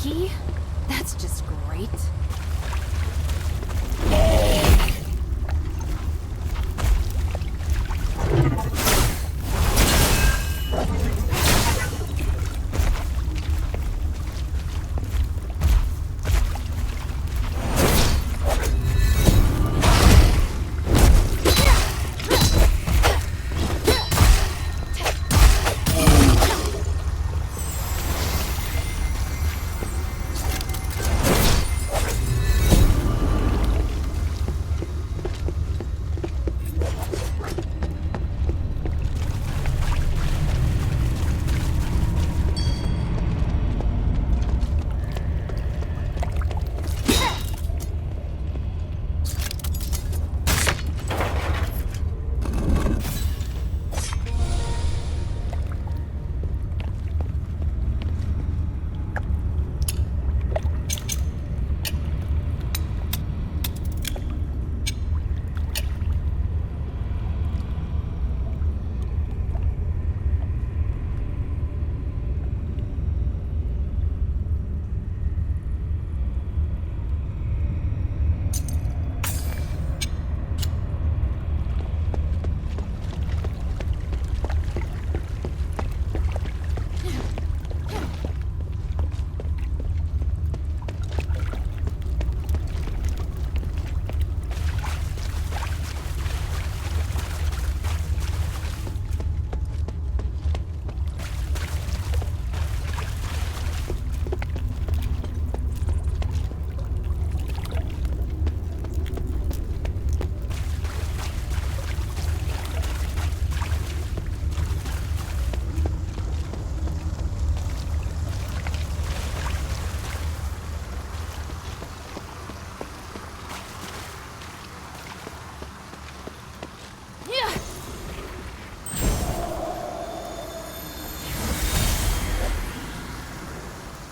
key? That's just great.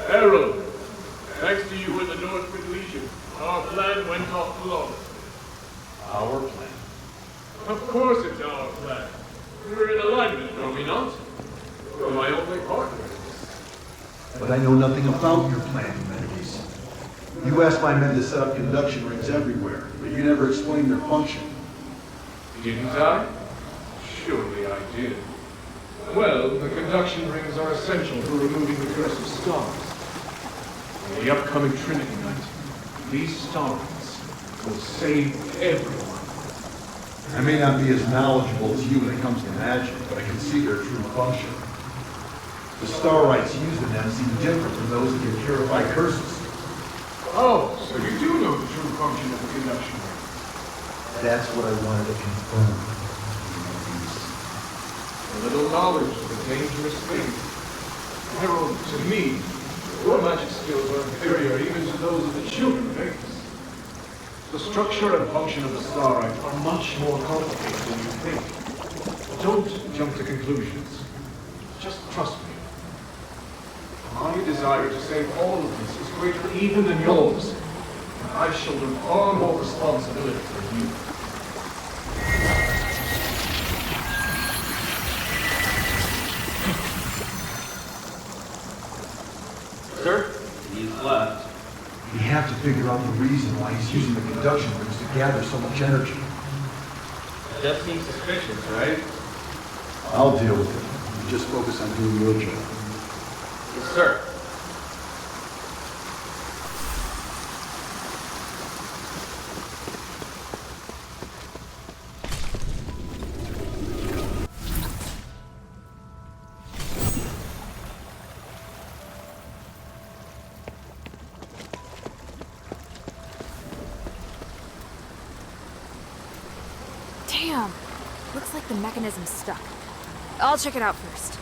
Herald, thanks to you and the Northman Legion, our plan went off flawless. Our plan? Of course it's our plan. We're in alignment, are we not? You're my only partner. But I know nothing about your plan, Humanities. You asked my men to set up conduction rings everywhere, but you never explained their function. Didn't I? Surely I did. Well, the conduction rings are essential for removing the curse of stars. In the upcoming Trinity Night, these stars will save everyone. I may not be as knowledgeable as you when it comes to magic, but I can see their true function. The star rites used in them seem different from those that can purify curses. Oh, so you do know the true function of the conduction ring. That's what I wanted to confirm. A little knowledge is a dangerous thing. Herald, to me, your magic skills are inferior even to those of the children of Aegis. The structure and function of the star rites are much more complicated than you think. Don't jump to conclusions. Just trust me. My desire to save all of this is greater even than yours. And I shoulder far more responsibility than you. Sir, he's left. We have to figure out the reason why he's using the conduction rings to gather so much energy. Just seems suspicious, right? I'll deal with it. You just focus on doing your job. Yes, sir. Damn! Looks like the mechanism's stuck. I'll check it out first.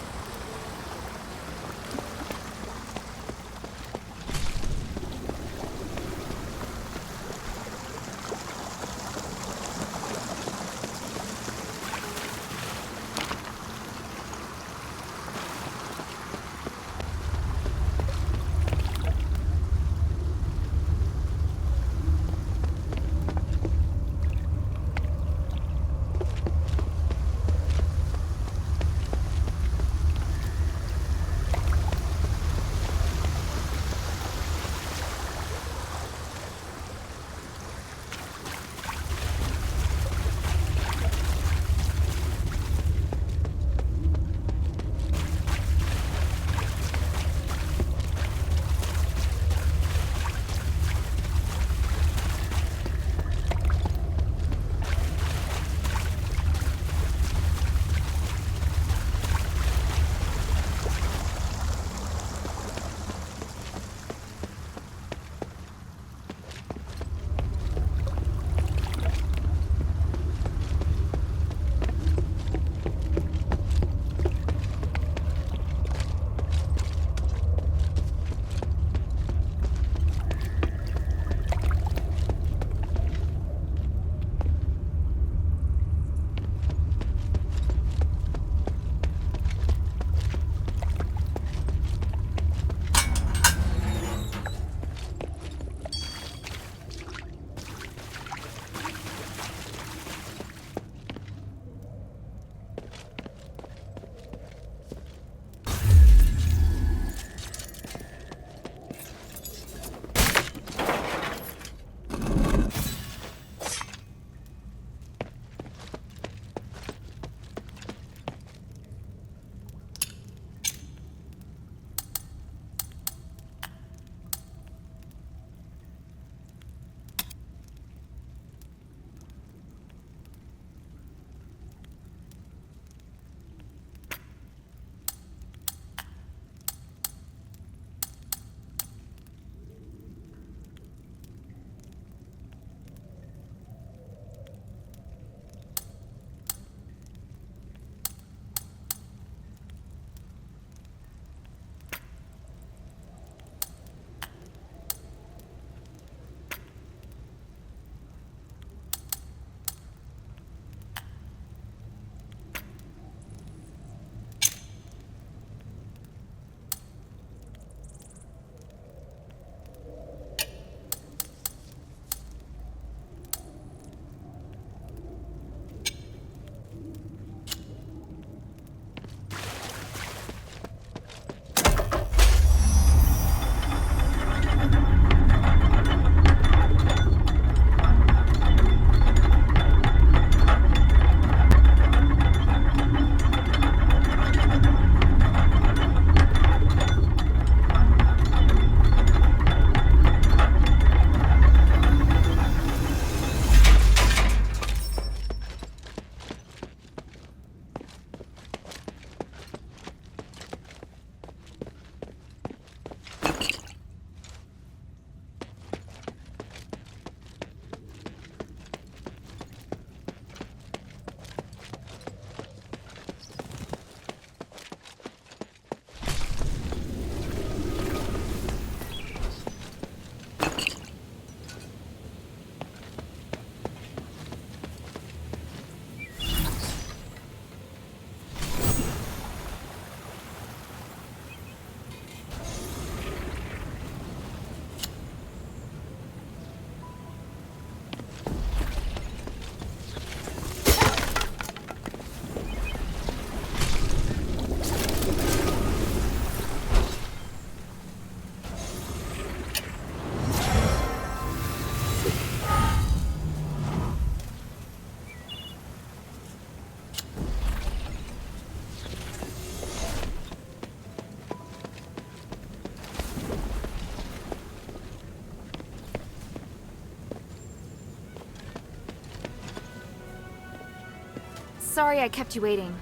Sorry I kept you waiting.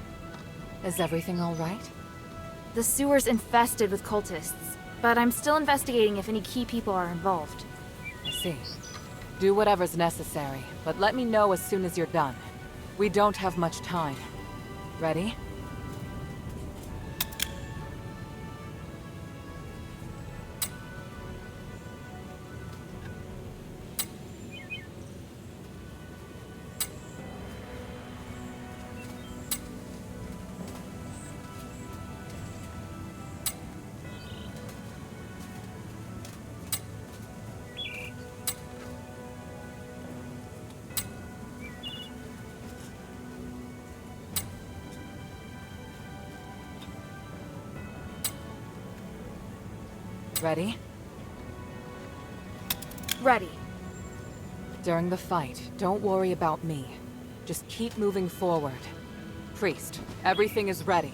Is everything all right? The sewer's infested with cultists, but I'm still investigating if any key people are involved. I see. Do whatever's necessary, but let me know as soon as you're done. We don't have much time. Ready? Ready? Ready. During the fight, don't worry about me. Just keep moving forward. Priest, everything is ready.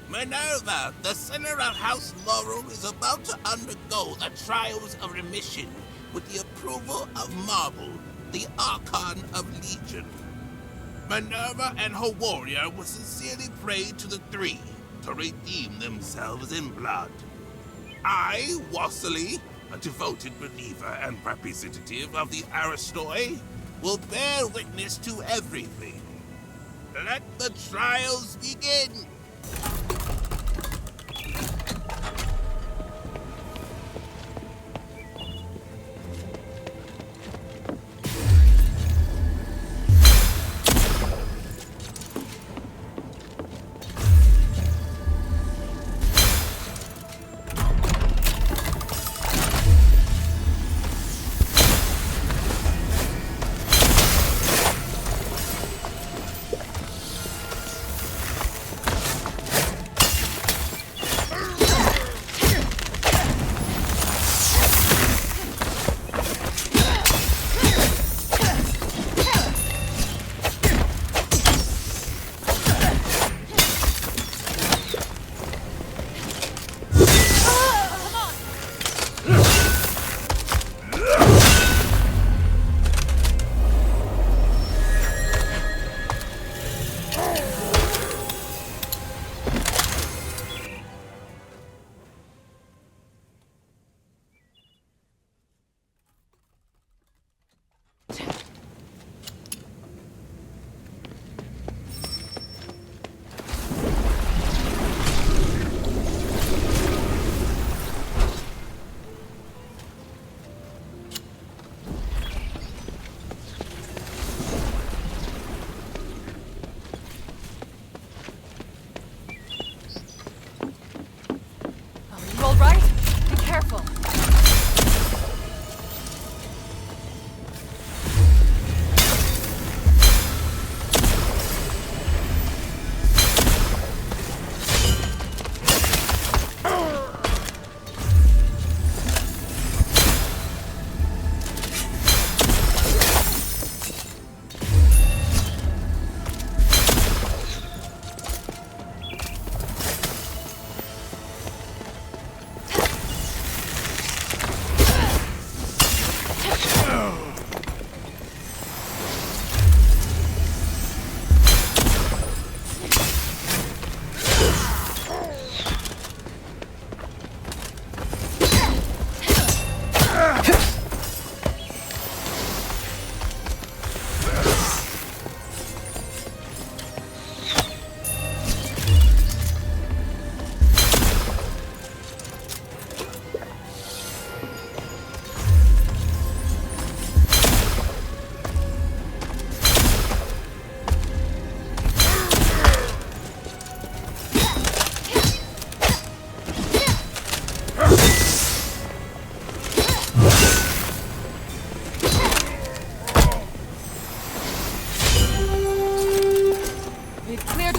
Minerva, the center of House Laurel is about to undergo the trials of remission with the approval of Marble, the Archon of Legion. Minerva and her warrior will sincerely pray to the three to redeem themselves in blood. I, Wassily, a devoted believer and representative of the Aristoi, will bear witness to everything. Let the trials begin!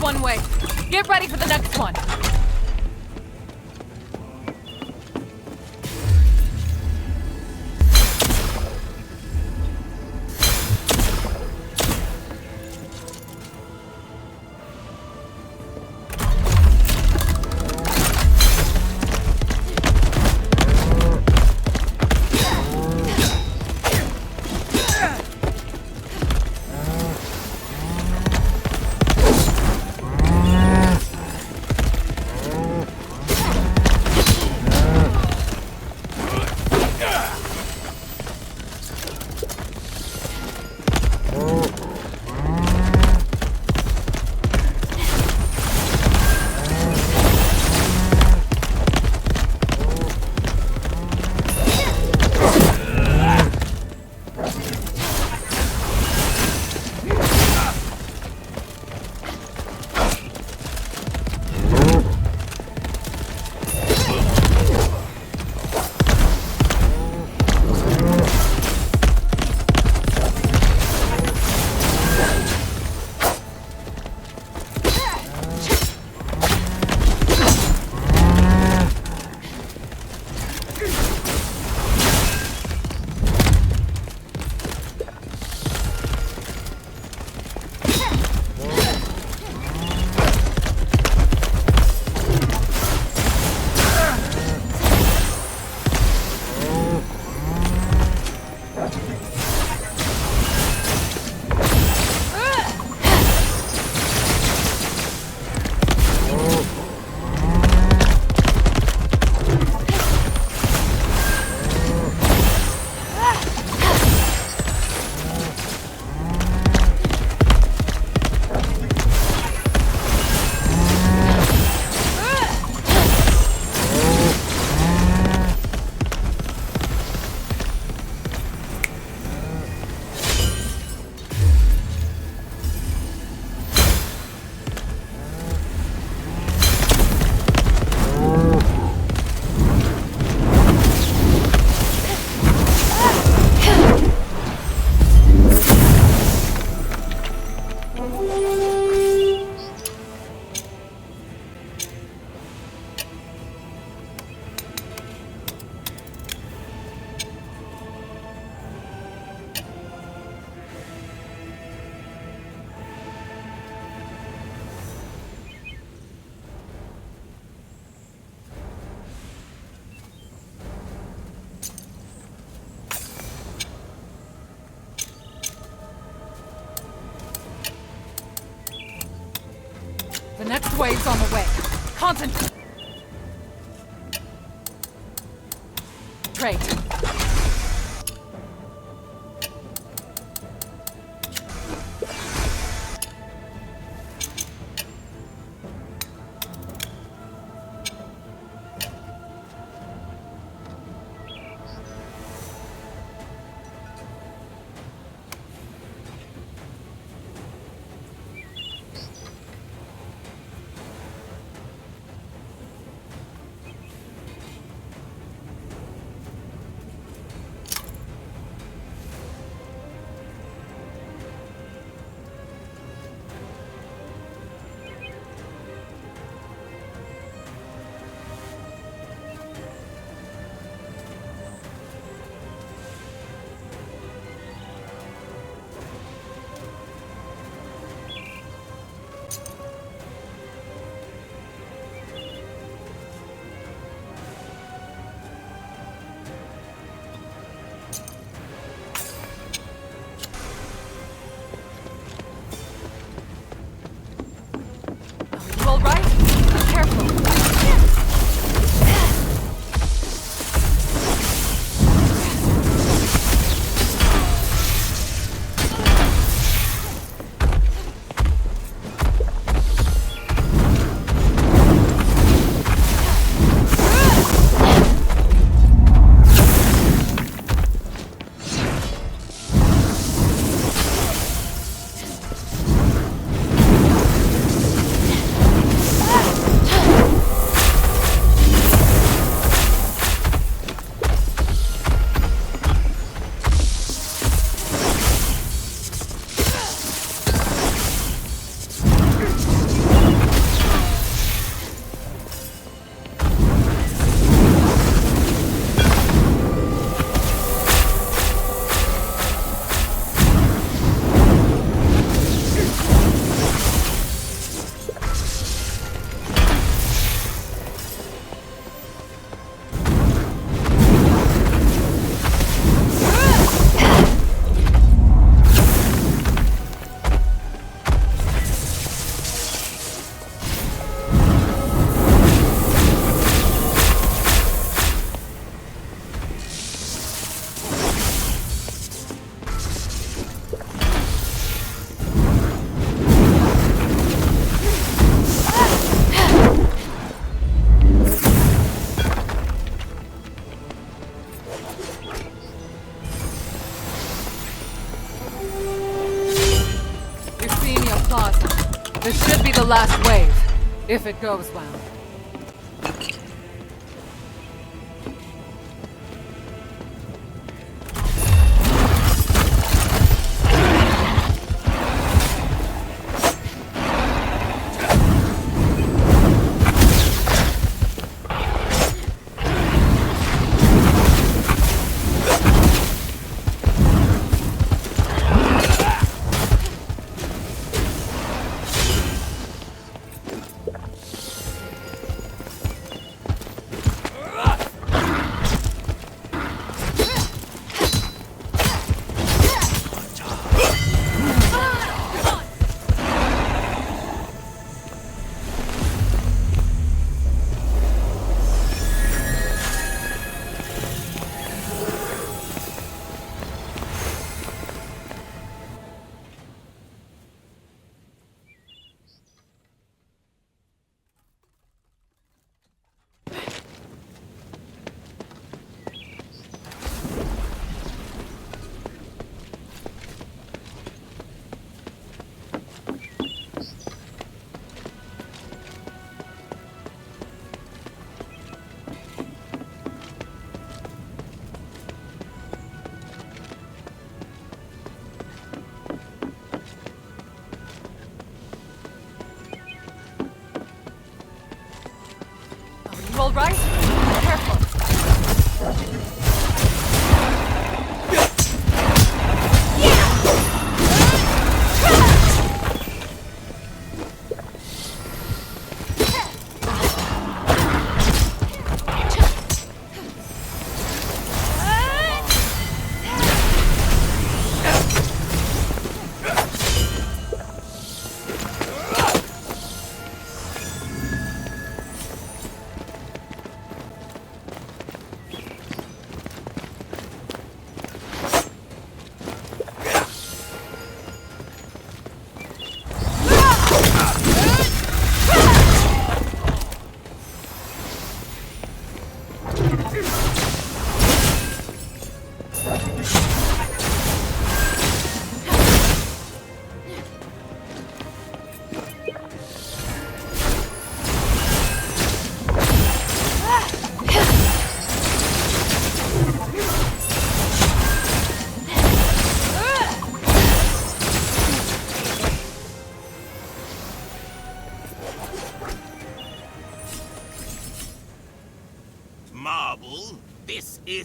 One way. Get ready for the next one. Shockwaves on the way. Concentrate. This should be the last wave, if it goes well. All right? Careful.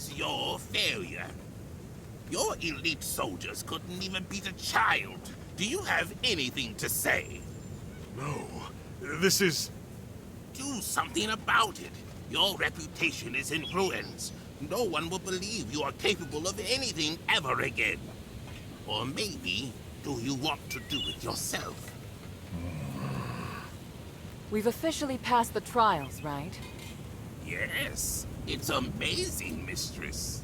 was your failure. Your elite soldiers couldn't even beat a child. Do you have anything to say? No. This is... Do something about it. Your reputation is in ruins. No one will believe you are capable of anything ever again. Or maybe, do you want to do it yourself? We've officially passed the trials, right? Yes. It's amazing, mistress.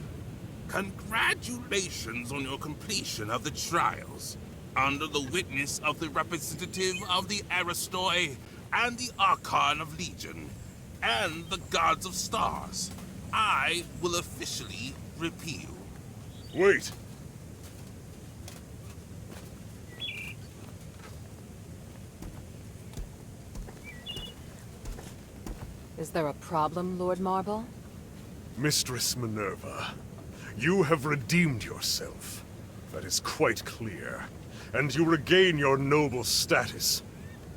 Congratulations on your completion of the trials. Under the witness of the representative of the Aristoi and the Archon of Legion, and the Gods of Stars, I will officially repeal. Wait! Is there a problem, Lord Marble? Mistress Minerva, you have redeemed yourself. That is quite clear. And you regain your noble status.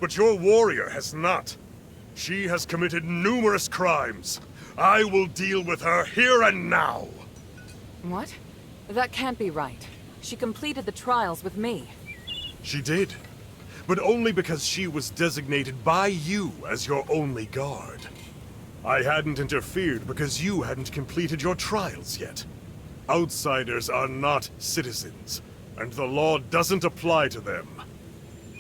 But your warrior has not. She has committed numerous crimes. I will deal with her here and now. What? That can't be right. She completed the trials with me. She did. But only because she was designated by you as your only guard. I hadn't interfered because you hadn't completed your trials yet. Outsiders are not citizens, and the law doesn't apply to them.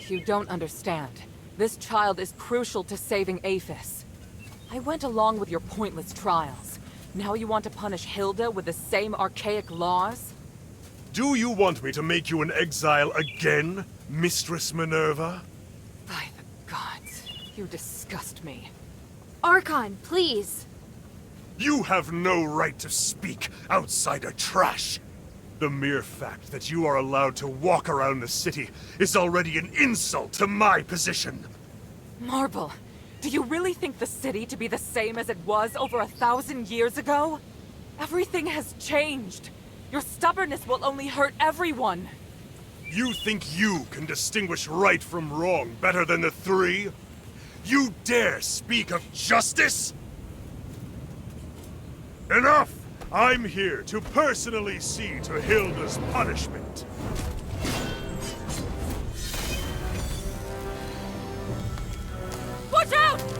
You don't understand. This child is crucial to saving Aphis. I went along with your pointless trials. Now you want to punish Hilda with the same archaic laws? Do you want me to make you an exile again, Mistress Minerva? By the gods, you disgust me. Archon, please! You have no right to speak, outsider trash! The mere fact that you are allowed to walk around the city is already an insult to my position! Marble, do you really think the city to be the same as it was over 1,000 years ago? Everything has changed. Your stubbornness will only hurt everyone. You think you can distinguish right from wrong better than the three? You dare speak of justice? Enough! I'm here to personally see to Hilda's punishment. Watch out!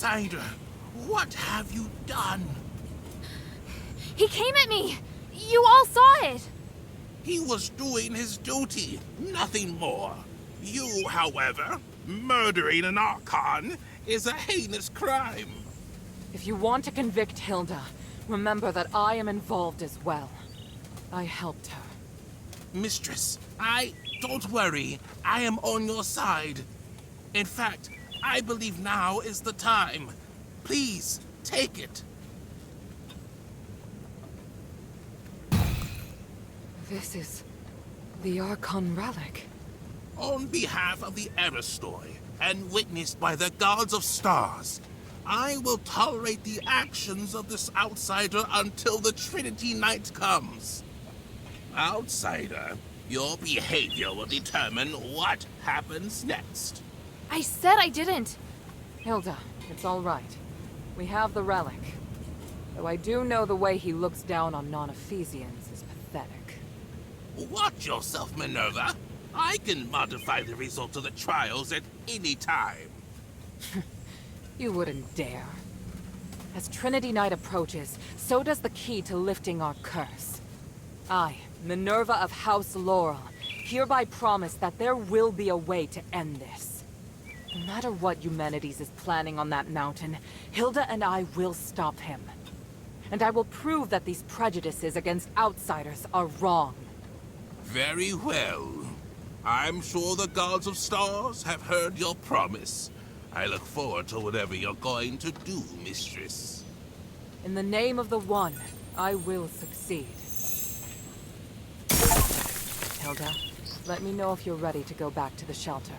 outsider, what have you done? He came at me! You all saw it! He was doing his duty, nothing more. You, however, murdering an Archon is a heinous crime. If you want to convict Hilda, remember that I am involved as well. I helped her. Mistress, don't worry. I am on your side. In fact, I believe now is the time. Please, take it. This is the Archon relic. On behalf of the Aristoi, and witnessed by the gods of stars, I will tolerate the actions of this outsider until the Trinity Night comes. Outsider, your behavior will determine what happens next. I said I didn't. Hilda, it's all right. We have the relic. Though I do know the way he looks down on non-Ephesians is pathetic. Watch yourself, Minerva. I can modify the result of the trials at any time. You wouldn't dare. As Trinity Night approaches, so does the key to lifting our curse. I, Minerva of House Laurel, hereby promise that there will be a way to end this. No matter what Eumenides is planning on that mountain, Hilda and I will stop him. And I will prove that these prejudices against outsiders are wrong. Very well. I'm sure the gods of stars have heard your promise. I look forward to whatever you're going to do, mistress. In the name of the One, I will succeed. Hilda, let me know if you're ready to go back to the shelter.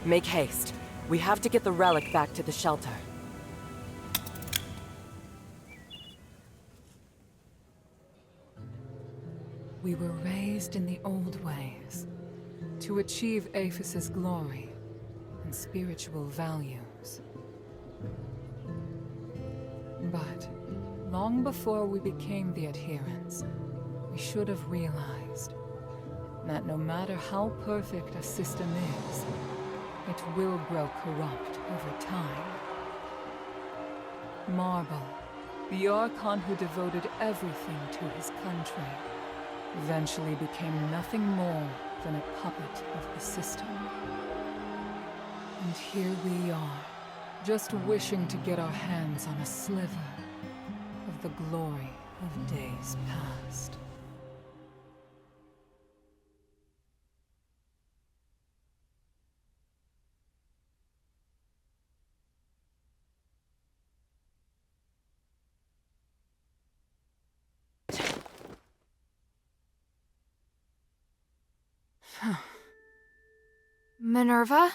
Make haste. We have to get the relic back to the shelter. We were raised in the old ways, to achieve Aphis' glory and spiritual values. But long before we became the adherents, we should have realized that no matter how perfect a system is, it will grow corrupt over time. Marble, the Archon who devoted everything to his country, eventually became nothing more than a puppet of the system. And here we are, just wishing to get our hands on a sliver of the glory of days past. Minerva?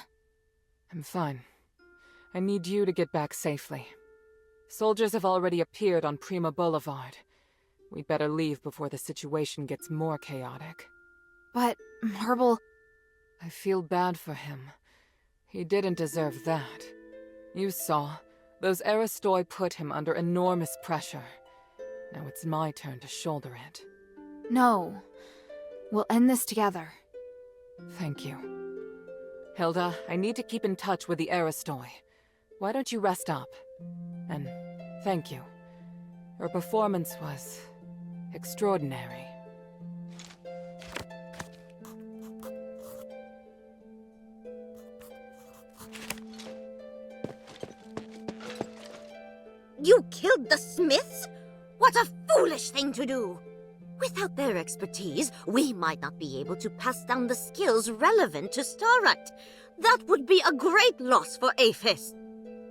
I'm fine. I need you to get back safely. Soldiers have already appeared on Prima Boulevard. We'd better leave before the situation gets more chaotic. But, Marble... I feel bad for him. He didn't deserve that. You saw. Those Aristoi put him under enormous pressure. Now it's my turn to shoulder it. No. We'll end this together. Thank you. Hilda, I need to keep in touch with the Aristoi. Why don't you rest up? And thank you. Her performance was extraordinary. You killed the Smiths? What a foolish thing to do! Without their expertise, we might not be able to pass down the skills relevant to Starlight. That would be a great loss for Aphis.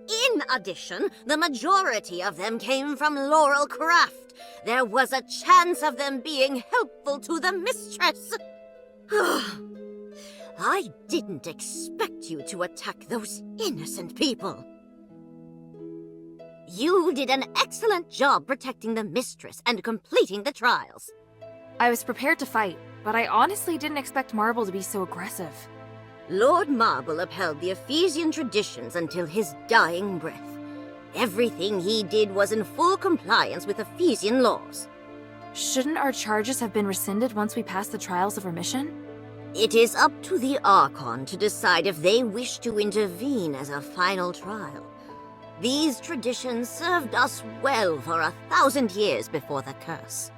In addition, the majority of them came from Laurel Craft. There was a chance of them being helpful to the Mistress. I didn't expect you to attack those innocent people. You did an excellent job protecting the Mistress and completing the trials. I was prepared to fight, but I honestly didn't expect Marble to be so aggressive. Lord Marble upheld the Ephesian traditions until his dying breath. Everything he did was in full compliance with Ephesian laws. Shouldn't our charges have been rescinded once we passed the trials of remission? It is up to the Archon to decide if they wish to intervene as a final trial. These traditions served us well for 1,000 years before the curse.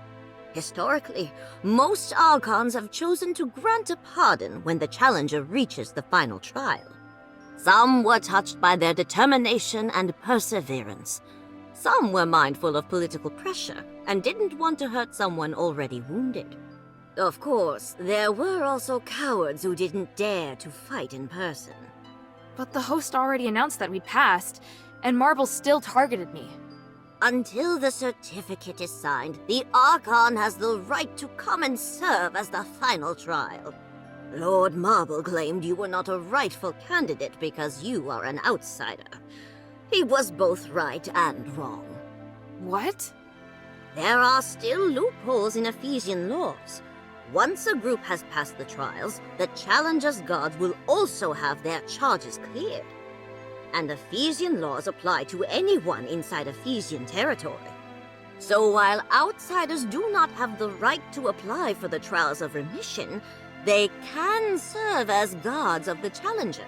Historically, most Archons have chosen to grant a pardon when the challenger reaches the final trial. Some were touched by their determination and perseverance. Some were mindful of political pressure and didn't want to hurt someone already wounded. Of course, there were also cowards who didn't dare to fight in person. But the host already announced that we'd passed, and Marble still targeted me. Until the certificate is signed, the Archon has the right to come and serve as the final trial. Lord Marble claimed you were not a rightful candidate because you are an outsider. He was both right and wrong. What? There are still loopholes in Ephesian laws. Once a group has passed the trials, the challenger's guards will also have their charges cleared. And Ephesian laws apply to anyone inside Ephesian territory. So while outsiders do not have the right to apply for the trials of remission, they can serve as guards of the challenger.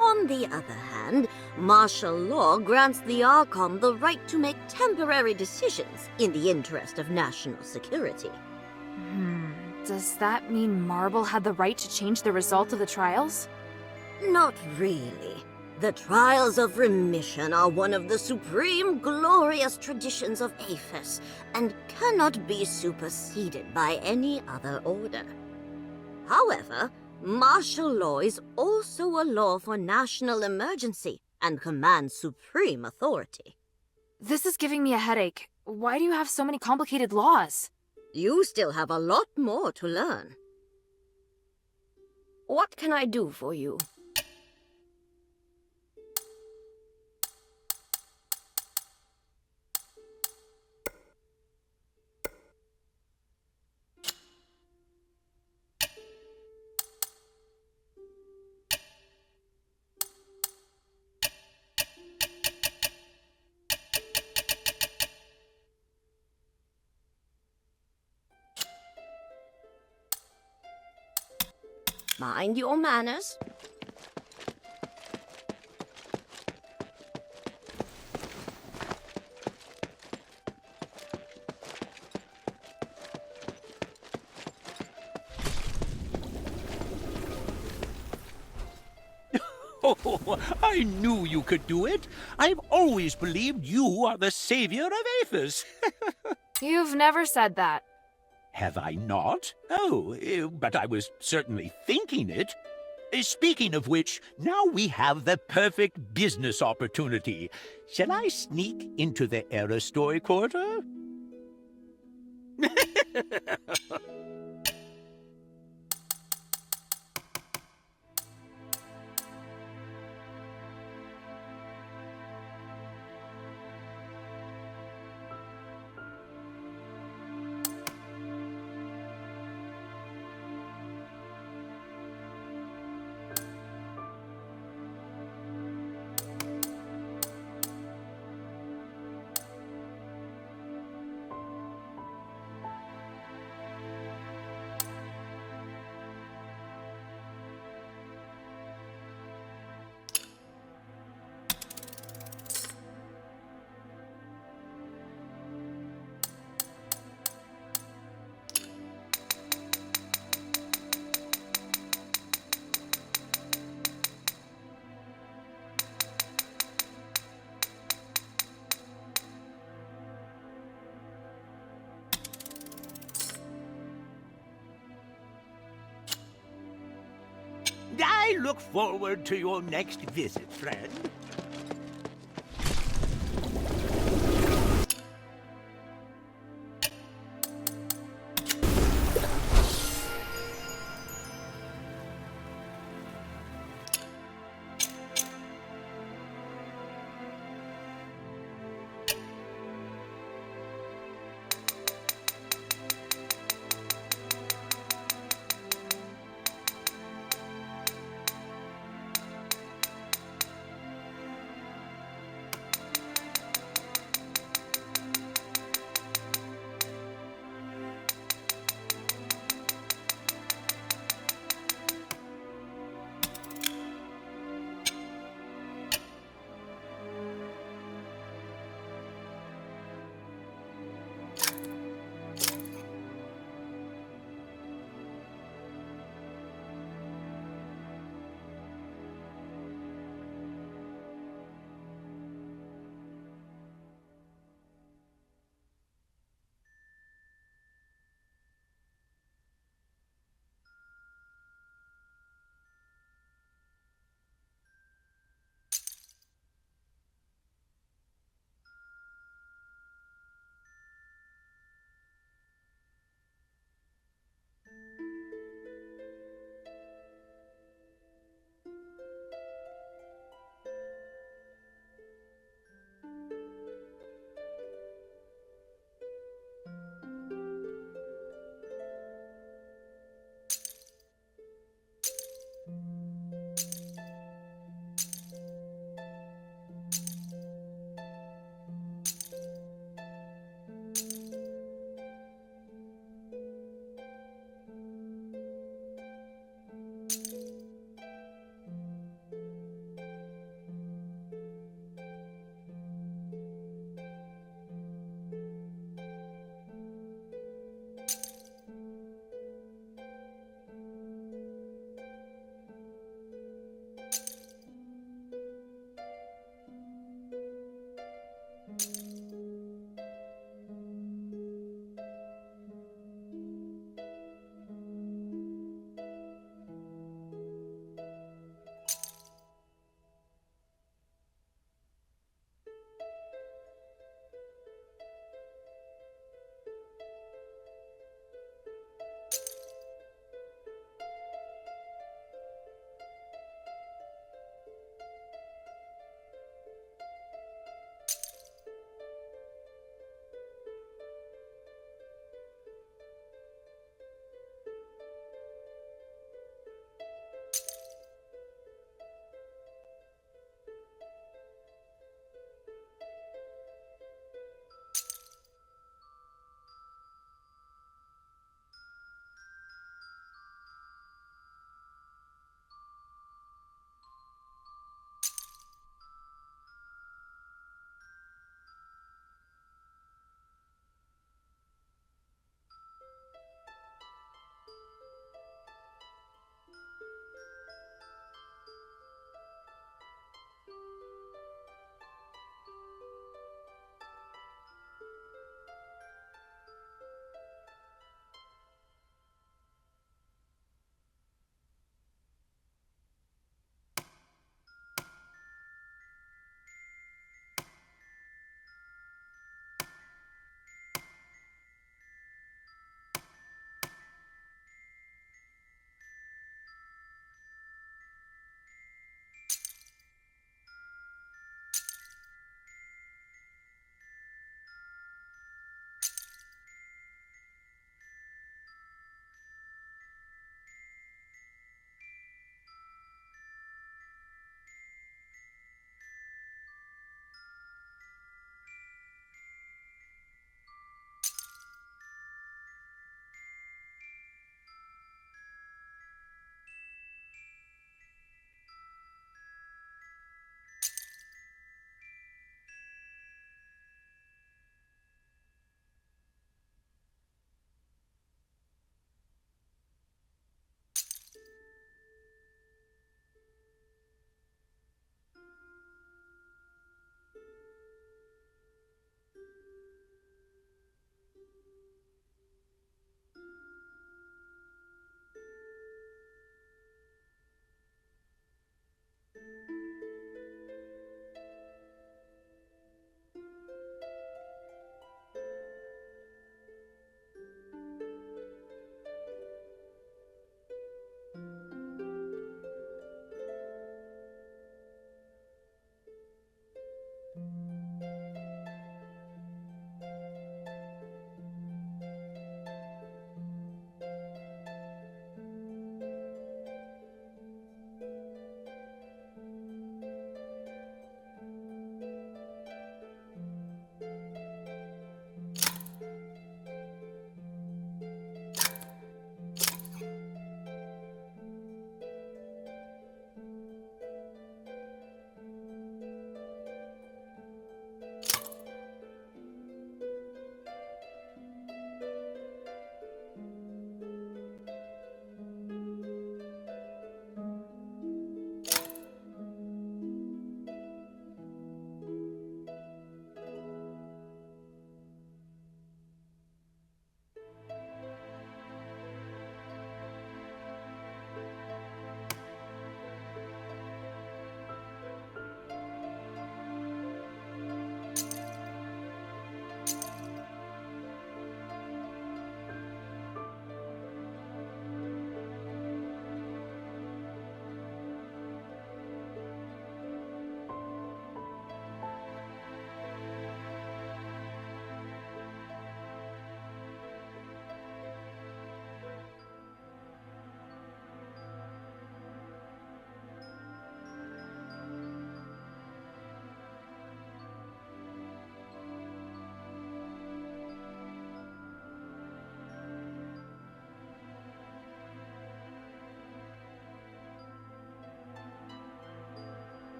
On the other hand, martial law grants the Archon the right to make temporary decisions in the interest of national security. Does that mean Marble had the right to change the result of the trials? Not really. The trials of remission are one of the supreme glorious traditions of Aphis, and cannot be superseded by any other order. However, martial law is also a law for national emergency, and commands supreme authority. This is giving me a headache. Why do you have so many complicated laws? You still have a lot more to learn. What can I do for you? Mind your manners. Oh, I knew you could do it. I've always believed you are the savior of Aphis. You've never said that. Have I not? Oh, but I was certainly thinking it. Speaking of which, now we have the perfect business opportunity. Shall I sneak into the Aristoi Quarter? I look forward to your next visit, friend.